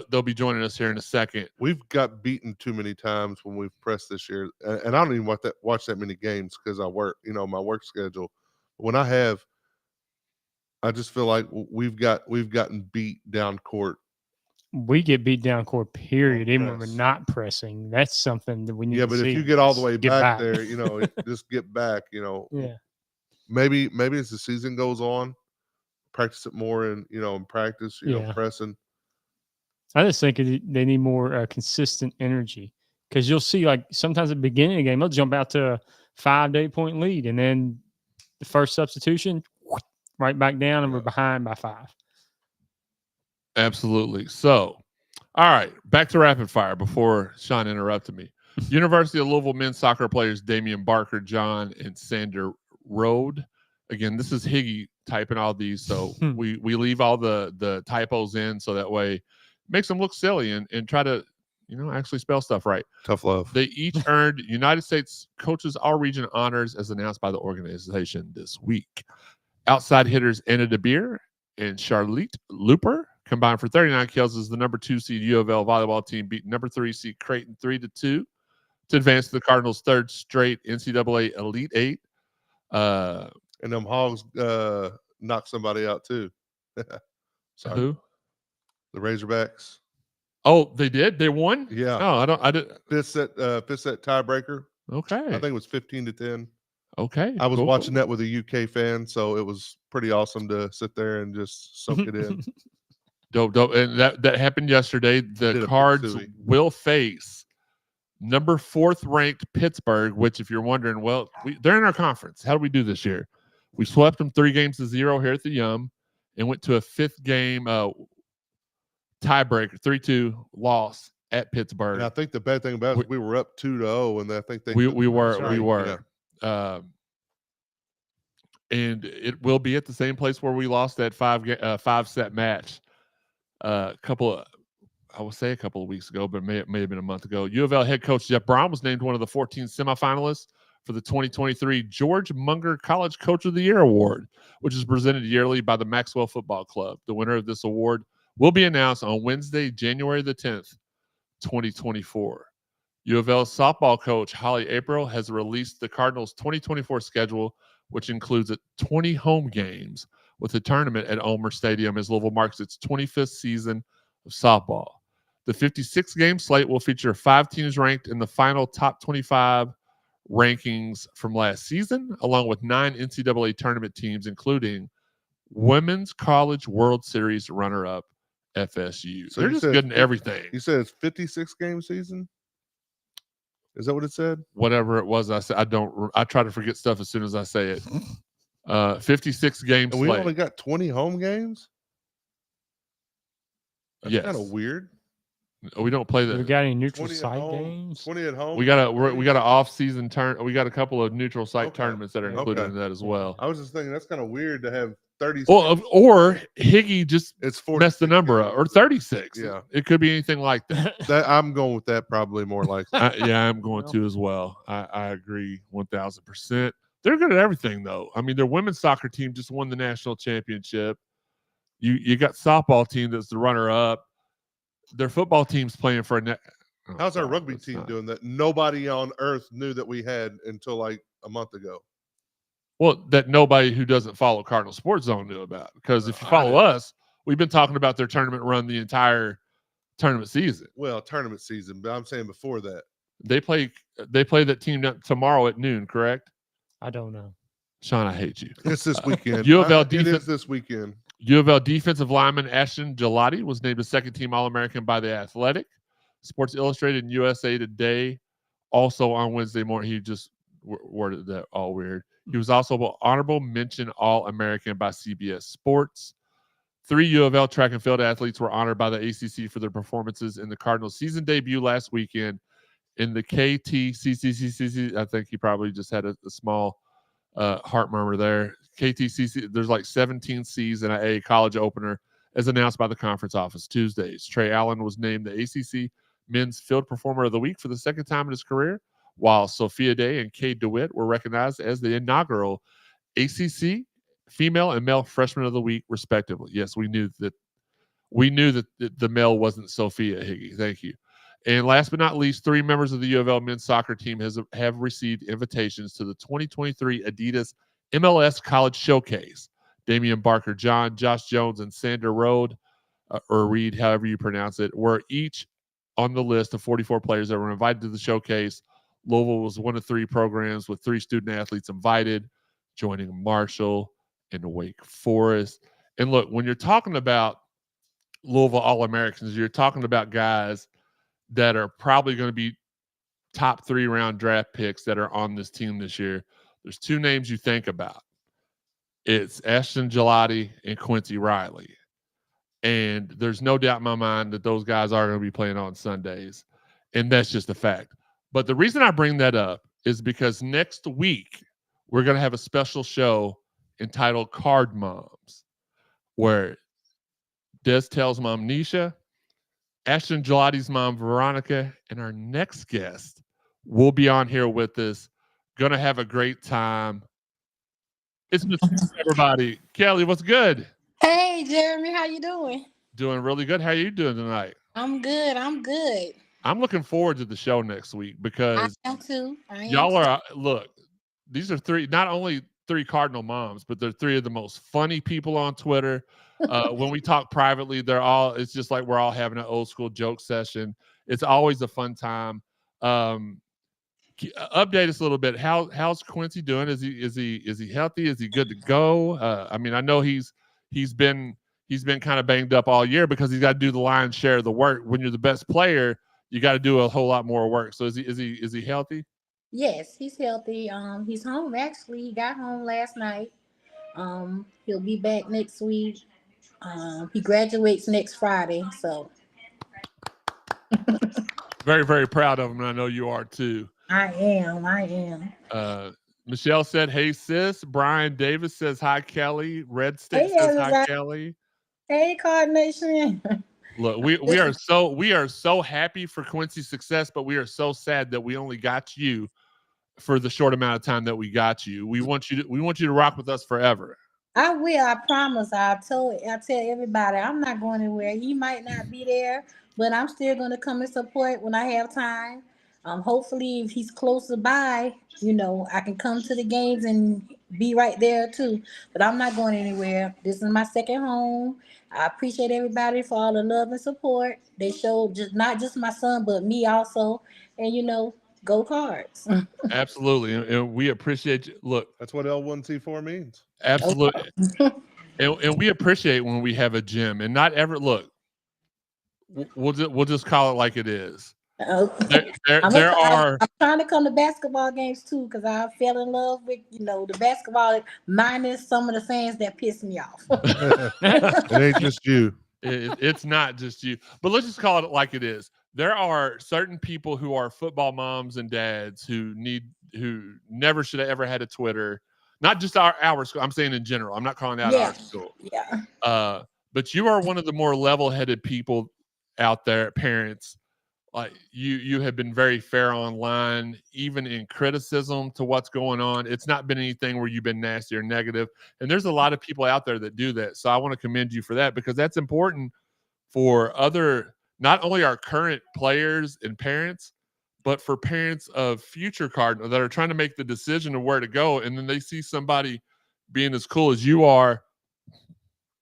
They'll be joining us here in a second. We've got beaten too many times when we've pressed this year, and I don't even watch that many games because I work, my work schedule. When I have, I just feel like we've gotten beat down court. We get beat down court, period. Even when we're not pressing, that's something that we need. Yeah, but if you get all the way back there, just get back. Yeah. Maybe as the season goes on, practice it more, and in practice, pressing. I just think they need more consistent energy, because you'll see, like, sometimes at the beginning of the game, they'll jump out to a 5 to 8 point lead, and then the first substitution, right back down, and we're behind by 5. Absolutely. So, all right, back to rapid fire before Shawn interrupted me. University of Louisville men's soccer players Damian Barker, John, and Sander Rode. Again, this is Higgy typing all these, so we leave all the typos in so that way makes them look silly and try to actually spell stuff right. Tough love. They each earned United States Coaches All-Region honors as announced by the organization this week. Outside hitters Anna DeBeer and Charlotte Looper combined for 39 kills as the number 2 seed U of L volleyball team beat number 3 seed Creighton 3-2 to advance to the Cardinals' 3rd straight NCAA Elite 8. And them Hogs knocked somebody out too. Sorry. Who? The Razorbacks. Oh, they did? They won? Yeah. Oh, I did. Fifth set tiebreaker. Okay. I think it was 15-10. Okay. I was watching that with a UK fan, so it was pretty awesome to sit there and just soak it in. Dope. And that happened yesterday. The Cards will face number 4th ranked Pittsburgh, which, if you're wondering, they're in our conference. How do we do this year? We swept them 3-0 here at the Yum and went to a 5th game tiebreaker, 3-2 loss at Pittsburgh. And I think the bad thing about it is we were up 2-0, and I think we were. Yeah. And it will be at the same place where we lost that 5-set match a couple of weeks ago, but may have been a month ago. U of L head coach Jeff Braum was named one of the 14 semifinalists for the 2023 George Munger College Coach of the Year Award, which is presented yearly by the Maxwell Football Club. The winner of this award will be announced on Wednesday, January the 10th, 2024. U of L softball coach Holly April has released the Cardinals' 2024 schedule, which includes 20 home games with a tournament at Ulmer Stadium as Louisville marks its 25th season of softball. The 56-game slate will feature 5 teams ranked in the final top 25 rankings from last season, along with 9 NCAA tournament teams, including Women's College World Series runner-up FSU. So they're just good in everything. You said it's 56-game season? Is that what it said? Whatever it was, I said I try to forget stuff as soon as I say it. 56 games. And we only got 20 home games? That's kind of weird. We don't play that. We got any neutral site games? 20 at home. We got an off-season turn. We got a couple of neutral site tournaments that are included in that as well. I was just thinking that's kind of weird to have 30. Well, or Higgy just it's messed the number up, or 36. Yeah, it could be anything like that. I'm going with that probably more likely. I'm going to as well. I agree 1,000%. They're good at everything, though. I mean, their women's soccer team just won the national championship. You got softball team that's the runner-up. Their football team's playing for a How's our rugby team doing that nobody on earth knew that we had until like a month ago? Well, that nobody who doesn't follow Cardinal Sports Zone knew about. Because if you follow us, we've been talking about their tournament run the entire tournament season. Well, tournament season, but I'm saying before that. They play that team tomorrow at noon, correct? I don't know. Shawn, I hate you. It's this weekend. U of L it is this weekend. U of L defensive lineman Ashton Gelati was named a second-team All-American by The Athletic. Sports Illustrated and USA Today. Also on Wednesday morning, he just worded that all weird. He was also an honorable mention All-American by CBS Sports. 3 U of L track and field athletes were honored by the ACC for their performances in the Cardinals' season debut last weekend in the KTCCCC. I think he probably just had a small heart murmur there. KTCC, there's like 17 C's in an A college opener as announced by the conference office Tuesdays. Trey Allen was named the ACC Men's Field Performer of the Week for the second time in his career, while Sophia Day and Kay DeWitt were recognized as the inaugural ACC Female and Male Freshman of the Week, respectively. Yes, we knew that the male wasn't Sophia Higgy. Thank you. And last but not least, 3 members of the U of L men's soccer team have received invitations to the 2023 Adidas MLS College Showcase. Damian Barker John, Josh Jones, and Sander Rode, or Reed, however you pronounce it, were each on the list of 44 players that were invited to the showcase. Louisville was one of 3 programs with 3 student athletes invited, joining Marshall and Wake Forest. And look, when you're talking about Louisville All-Americans, you're talking about guys that are probably going to be top 3 round draft picks that are on this team this year. There's 2 names you think about. It's Ashton Gelati and Quincy Riley. And there's no doubt in my mind that those guys are going to be playing on Sundays. And that's just a fact. But the reason I bring that up is because next week we're going to have a special show entitled Card Moms, where Des tells mom Nisha, Ashton Gelati's mom Veronica, and our next guest will be on here with us. Gonna have a great time. It's Miss everybody. Kellee, what's good? Hey, Jeremy, how you doing? Doing really good. How are you doing tonight? I'm good. I'm looking forward to the show next week because I am too. Y'all are, look, these are 3, not only 3 Cardinal moms, but they're 3 of the most funny people on Twitter. When we talk privately, it's just like we're all having an old school joke session. It's always a fun time. Update us a little bit. How's Quincy doing? Is he healthy? Is he good to go? I mean, I know he's been kind of banged up all year because he's got to do the lion's share of the work. When you're the best player, you got to do a whole lot more work. So is he healthy? Yes, he's healthy. He's home actually. He got home last night. He'll be back next week. He graduates next Friday, so very, very proud of him, and I know you are too. I am. Michelle said, "Hey sis." Brian Davis says, "Hi Kellee." Red Stick says, "Hi Kellee." Hey, Card Nation. Look, we are so happy for Quincy's success, but we are so sad that we only got you for the short amount of time that we got you. We want you to rock with us forever. I will. I promise. I tell everybody I'm not going anywhere. He might not be there, but I'm still going to come and support when I have time. Hopefully, if he's closer by, I can come to the games and be right there too. But I'm not going anywhere. This is my second home. I appreciate everybody for all the love and support they showed. Not just my son, but me also. And go Cards. Absolutely, and we appreciate you. Look, that's what L1C4 means. Absolutely, and we appreciate when we have a gym, and not ever look. We'll just call it like it is. Okay. I'm trying to come to basketball games too because I fell in love with the basketball minus some of the fans that piss me off. It ain't just you. It's not just you, but let's just call it like it is. There are certain people who are football moms and dads who never should have ever had a Twitter. Not just our school. I'm saying in general. I'm not calling out our school. Yeah. But you are one of the more level-headed people out there, parents. Like you have been very fair online, even in criticism to what's going on. It's not been anything where you've been nasty or negative. And there's a lot of people out there that do that. So I want to commend you for that because that's important for not only our current players and parents, but for parents of future Cardinal that are trying to make the decision of where to go. And then they see somebody being as cool as you are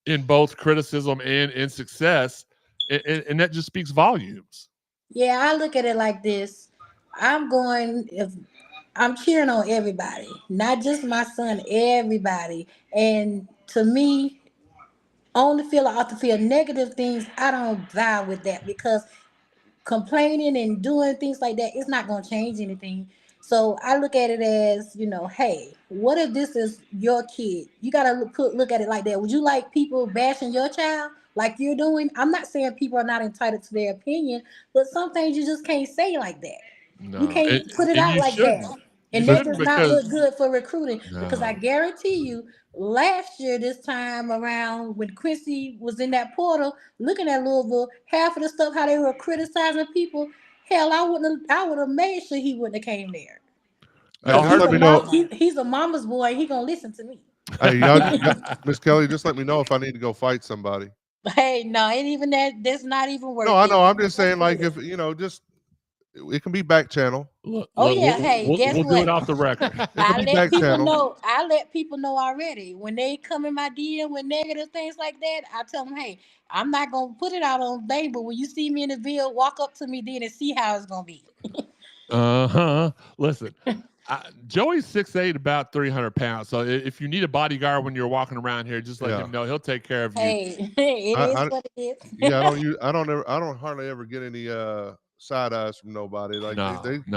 in both criticism and in success. And that just speaks volumes. Yeah, I look at it like this. I'm cheering on everybody, not just my son, everybody. And to me, on the field or off the field, negative things, I don't vibe with that because complaining and doing things like that, it's not going to change anything. So I look at it as, hey, what if this is your kid? You got to look at it like that. Would you like people bashing your child like you're doing? I'm not saying people are not entitled to their opinion, but some things you just can't say like that. No. You can't put it out like that. And that does not look good for recruiting because I guarantee you, last year this time around when Quincy was in that portal looking at Louisville, half of the stuff how they were criticizing people, hell, I would have made sure he wouldn't have came there. He's a mama's boy. He gonna listen to me. Hey, Miss Kellee, just let me know if I need to go fight somebody. Hey, no, ain't even that. That's not even worth. No, I know. I'm just saying, like, if just it can be back channel. Guess we'll what? Do it off the record. I let people know already when they come in my DM with negative things like that. I tell them, hey, I'm not gonna put it out on day, but when you see me in the video, walk up to me then and see how it's gonna be. Listen, Joey's 6'8", about 300 pounds. So if you need a bodyguard when you're walking around here, just let him know. He'll take care of you. Hey, it is what it is. Yeah, I don't hardly ever get any side eyes from nobody. Like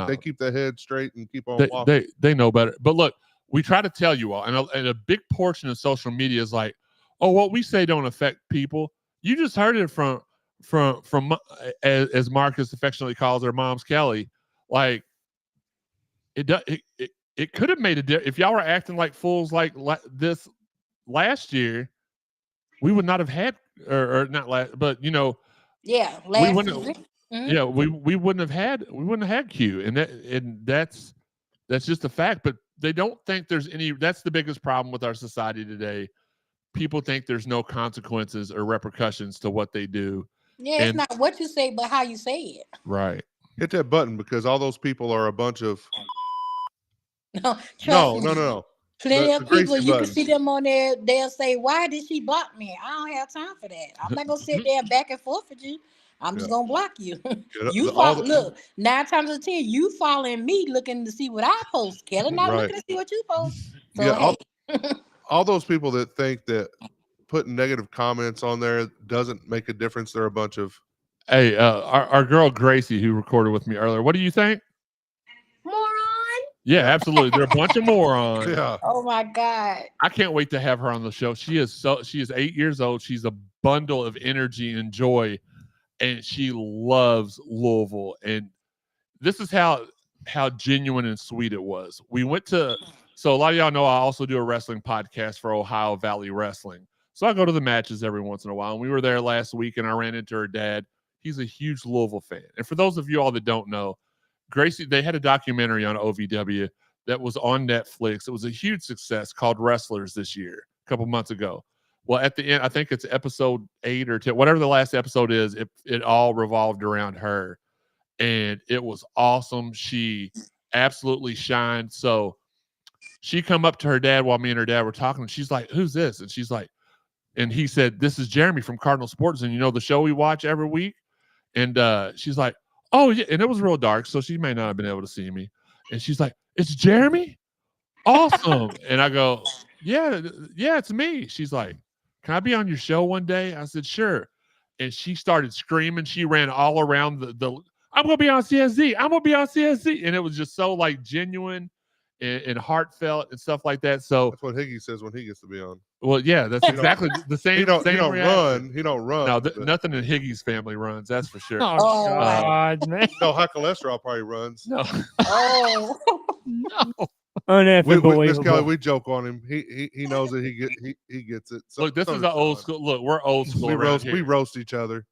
they keep their head straight and keep on walking. They know better. But look, we try to tell you all, and a big portion of social media is like, oh, what we say don't affect people. You just heard it from as Marcus affectionately calls her, Mom's Kellee. Like it could have made a difference if y'all were acting like fools like this last year. We would not have had, or not last, but last season. Yeah, we wouldn't have had Q, and that's just a fact. But they don't think there's any. That's the biggest problem with our society today. People think there's no consequences or repercussions to what they do. Yeah, it's not what you say, but how you say it. Right. Hit that button because all those people are a bunch of. No. Plenty of people, you can see them on there. They'll say, "Why did she block me?" I don't have time for that. I'm not gonna sit there back and forth with you. I'm just gonna block you. Look, 9 times out of 10, you following me looking to see what I post. Kelly not looking to see what you post. So, all those people that think that putting negative comments on there doesn't make a difference, they're a bunch of. Hey, our girl Gracie who recorded with me earlier. What do you think? Moron. Yeah, absolutely. They're a bunch of morons. Yeah. Oh my God. I can't wait to have her on the show. She is 8 years old. She's a bundle of energy and joy. And she loves Louisville. And this is how genuine and sweet it was. We went to, so a lot of y'all know I also do a wrestling podcast for Ohio Valley Wrestling. So I go to the matches every once in a while. And we were there last week and I ran into her dad. He's a huge Louisville fan. And for those of you all that don't know, Gracie, they had a documentary on OVW that was on Netflix. It was a huge success called Wrestlers this year, a couple months ago. Well, at the end, I think it's episode 8 or 10, whatever the last episode is, it all revolved around her. And it was awesome. She absolutely shined. So she come up to her dad while me and her dad were talking, and she's like, "Who's this?" And she's like, and he said, "This is Jeremy from Cardinal Sports, and you know the show we watch every week." And she's like, "Oh yeah," and it was real dark, so she may not have been able to see me. And she's like, "It's Jeremy? Awesome!" And I go, "Yeah, it's me." She's like, "Can I be on your show one day?" I said, "Sure." And she started screaming. She ran all around the "I'm gonna be on CSZ. I'm gonna be on CSZ," and it was just so like genuine and heartfelt and stuff like that. So that's what Higgy says when he gets to be on. Well, yeah, that's exactly the same. He don't run. He don't run. No, nothing in Higgy's family runs. That's for sure. Oh God, man! No, high cholesterol probably runs. No. Oh no. Uneffable. Miss Kellee, we joke on him. He knows that he gets it. So, look, this is an old school. Look, we're old school. We roast each other.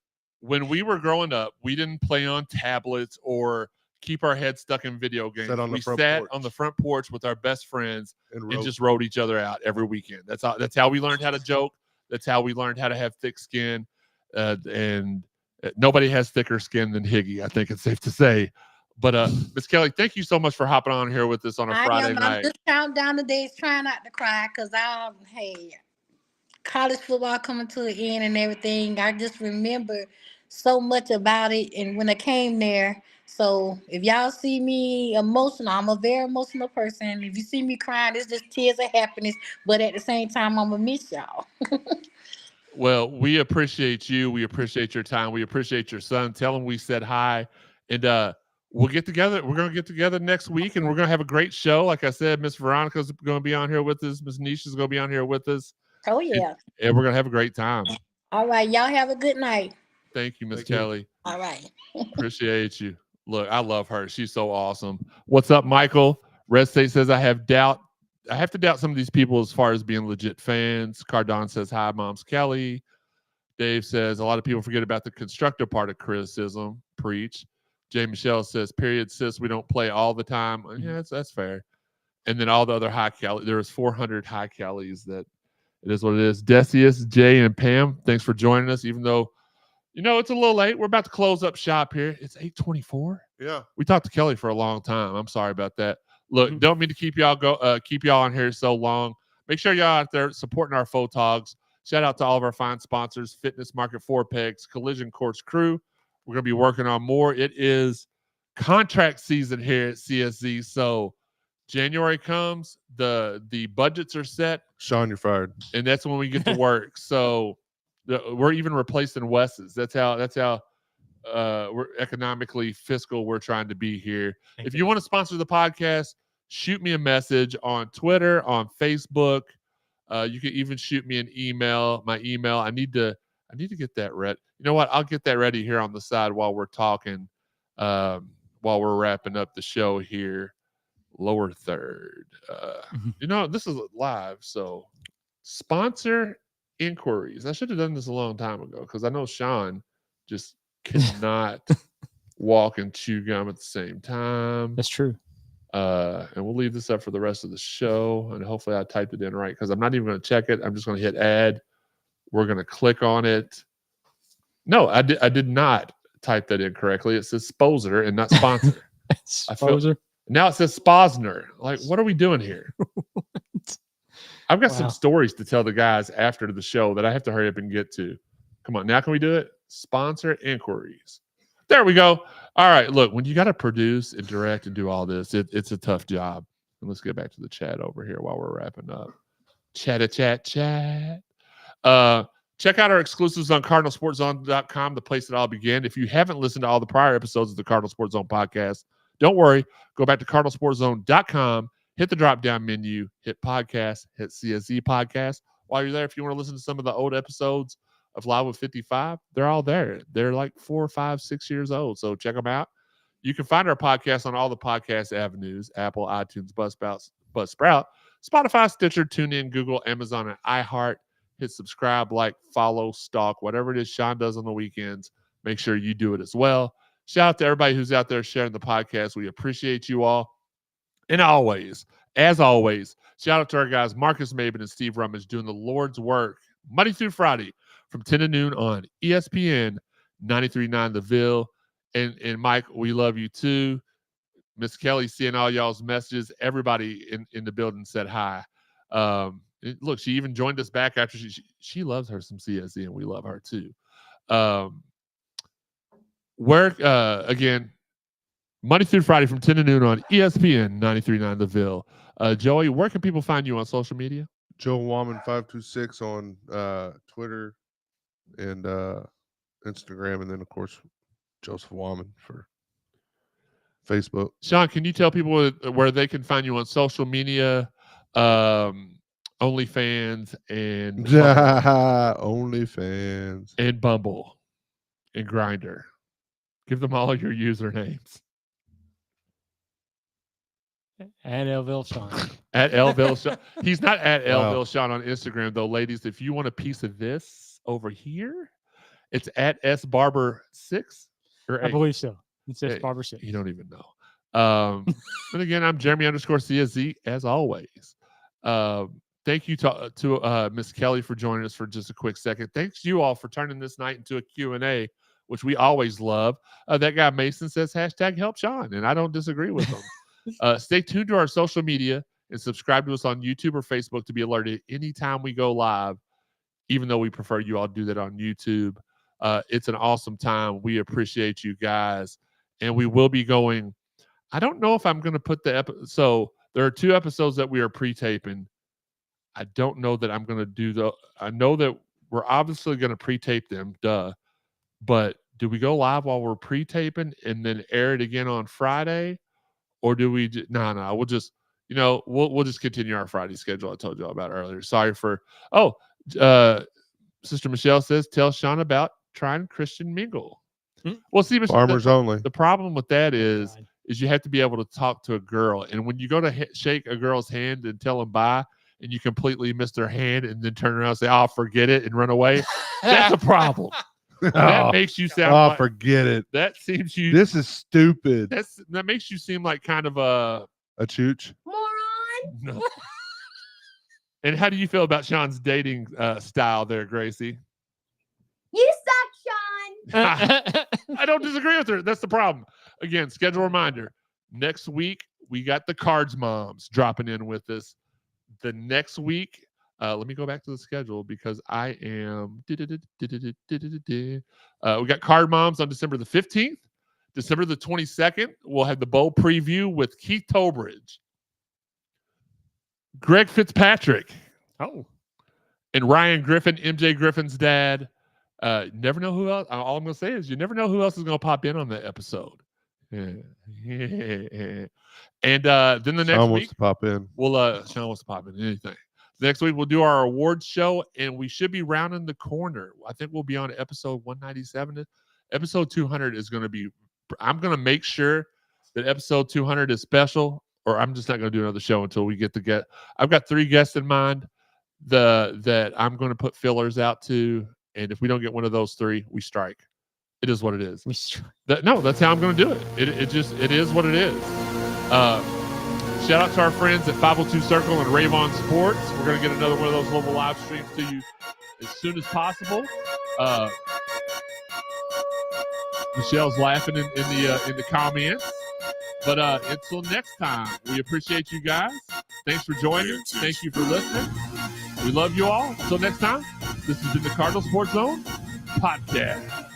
When we were growing up, we didn't play on tablets or keep our heads stuck in video games. We sat on the front porch with our best friends and just wrote each other out every weekend. That's how we learned how to joke. That's how we learned how to have thick skin. And nobody has thicker skin than Higgy, I think it's safe to say. But Miss Kellee, thank you so much for hopping on here with us on a Friday night. I'm just counting down the days, trying not to cry, because college football coming to an end and everything. I just remember so much about it, and when I came there. So if y'all see me emotional, I'm a very emotional person. If you see me crying, it's just tears of happiness. But at the same time, I'm gonna miss y'all. Well, we appreciate you. We appreciate your time. We appreciate your son. Tell him we said hi, and we'll get together. We're gonna get together next week, and we're gonna have a great show. Like I said, Miss Veronica's gonna be on here with us. Miss Nisha's gonna be on here with us. Oh yeah. And we're gonna have a great time. All right, y'all have a good night. Thank you, Miss Kellee. All right. Appreciate you. Look, I love her. She's so awesome. What's up, Michael? Red State says, I have to doubt some of these people as far as being legit fans. Cardinal says, hi, Mom's Kellee. Dave says, a lot of people forget about the constructive part of criticism. Preach. Jay Michelle says, period, sis, we don't play all the time. Yeah, that's fair. And then all the other high Kellee. There's 400 high Kelleys that it is what it is. Decius, Jay, and Pam, thanks for joining us, even though it's a little late. We're about to close up shop here. It's 8:24. Yeah. We talked to Kellee for a long time. I'm sorry about that. Look, don't mean to keep y'all on here so long. Make sure y'all out there supporting our photogs. Shout out to all of our fine sponsors, Fitness Market 4 Pegs, Collision Course Crew. We're going to be working on more. It is contract season here at CSZ. So January comes, the budgets are set. Shawn, you're fired. And that's when we get to work. So we're even replacing Wes's. That's how we're economically fiscal we're trying to be here. If you want to sponsor the podcast, shoot me a message on Twitter, on Facebook. You can even shoot me an email. My email. I need to get that ready. You know what? I'll get that ready here on the side while we're talking, while we're wrapping up the show here. Lower third. This is live, so sponsor inquiries. I should have done this a long time ago because I know Shawn just cannot walk and chew gum at the same time. That's true. And we'll leave this up for the rest of the show, and hopefully I typed it in right because I'm not even going to check it. I'm just going to hit add. We're going to click on it. No, I did not type that in correctly. It says Sposer and not sponsor. Sposer. Now it says Sposner. Like, what are we doing here? I've got some stories to tell the guys after the show that I have to hurry up and get to. Come on, now can we do it? Sponsor inquiries. There we go. All right, look, when you got to produce and direct and do all this, it's a tough job. And let's get back to the chat over here while we're wrapping up. Chat. Check out our exclusives on CardinalSportsZone.com, the place that all began. If you haven't listened to all the prior episodes of the Cardinal Sports Zone podcast, don't worry. Go back to CardinalSportsZone.com, hit the drop-down menu, hit podcast, hit CSZ Podcast. While you're there, if you want to listen to some of the old episodes of Live with 55, they're all there. They're like 4, 5, 6 years old, so check them out. You can find our podcast on all the podcast avenues, Apple, iTunes, Buzzsprout, Spotify, Stitcher, TuneIn, Google, Amazon, and iHeart. Hit subscribe, like, follow, stalk, whatever it is Shawn does on the weekends. Make sure you do it as well. Shout out to everybody who's out there sharing the podcast. We appreciate you all. And always, as always, shout out to our guys, Marcus Maben and Steve Rummage, doing the Lord's work Monday through Friday from 10 to noon on ESPN 93.9 The Ville. And Mike, we love you too. Miss Kellee, seeing all y'all's messages. Everybody in the building said hi. Look, she even joined us back after she loves her some CSZ, and we love her too. Again, Monday through Friday from 10 to noon on ESPN 93.9 The Ville. Joey, where can people find you on social media? Joe Woman 526 on Twitter and Instagram, and then of course Joseph Woman for Facebook. Shawn, can you tell people where they can find you on social media? OnlyFans and OnlyFans and Bumble and Grindr. Give them all your usernames. At Elville Shawn. At Elville Shawn. He's not at Elville Shawn on Instagram, though, ladies. If you want a piece of this over here, it's at SBarber6 or 8. I believe so. It's SBarber6. You don't even know. And again, I'm Jeremy_CSZ as always. Thank you to Miss Kellee for joining us for just a quick second. Thanks you all for turning this night into a Q&A, which we always love. That guy Mason says #help Shawn, and I don't disagree with him. Stay tuned to our social media and subscribe to us on YouTube or Facebook to be alerted anytime we go live, even though we prefer you all do that on YouTube. It's an awesome time. We appreciate you guys. And we will be going. I don't know if I'm going to put so there are 2 episodes that we are pre-taping. I don't know that I'm going to do I know that we're obviously going to pre-tape them, but do we go live while we're pre-taping and then air it again on Friday? Or do we no, we'll just, we'll just continue our Friday schedule I told you all about earlier. Sorry for Sister Michelle says, tell Shawn about trying Christian Mingle. Well, see, Farmers only. The problem with that is you have to be able to talk to a girl. And when you go to shake a girl's hand and tell them bye, and you completely miss their hand and then turn around and say, "Oh, forget it," and run away, that's a problem. That makes you sound forget it. That seems This is stupid. That makes you seem like kind of a chooch. Moron. No. And how do you feel about Shawn's dating style there, Gracie? You suck, Shawn. I don't disagree with her. That's the problem. Again, schedule reminder. Next week, we got the Cards Moms dropping in with us. The next week, let me go back to the schedule because I am. We got Card Moms on December the 15th. December the 22nd, we'll have the bowl preview with Keith Tolbridge, Greg Fitzpatrick, and Ryan Griffin, MJ Griffin's dad. Never know who else. All I'm going to say is you never know who else is going to pop in on that episode. And then the next Shawn week, wants to pop in. Shawn wants to pop in anything. Next week, we'll do our awards show, and we should be rounding the corner. I think we'll be on episode 197. Episode 200 is going to be, I'm going to make sure that episode 200 is special, or I'm just not going to do another show until we get the guest. I've got 3 guests in mind that I'm going to put fillers out to, and if we don't get one of those 3, we strike. It is what it is. That's how I'm going to do it. It is what it is. Shout out to our friends at 502 Circle and Rave On Sports. We're going to get another one of those mobile live streams to you as soon as possible. Michelle's laughing in the comments. But until next time, we appreciate you guys. Thanks for joining. Thank you for listening. We love you all. Until next time, this has been the Cardinal Sports Zone Podcast.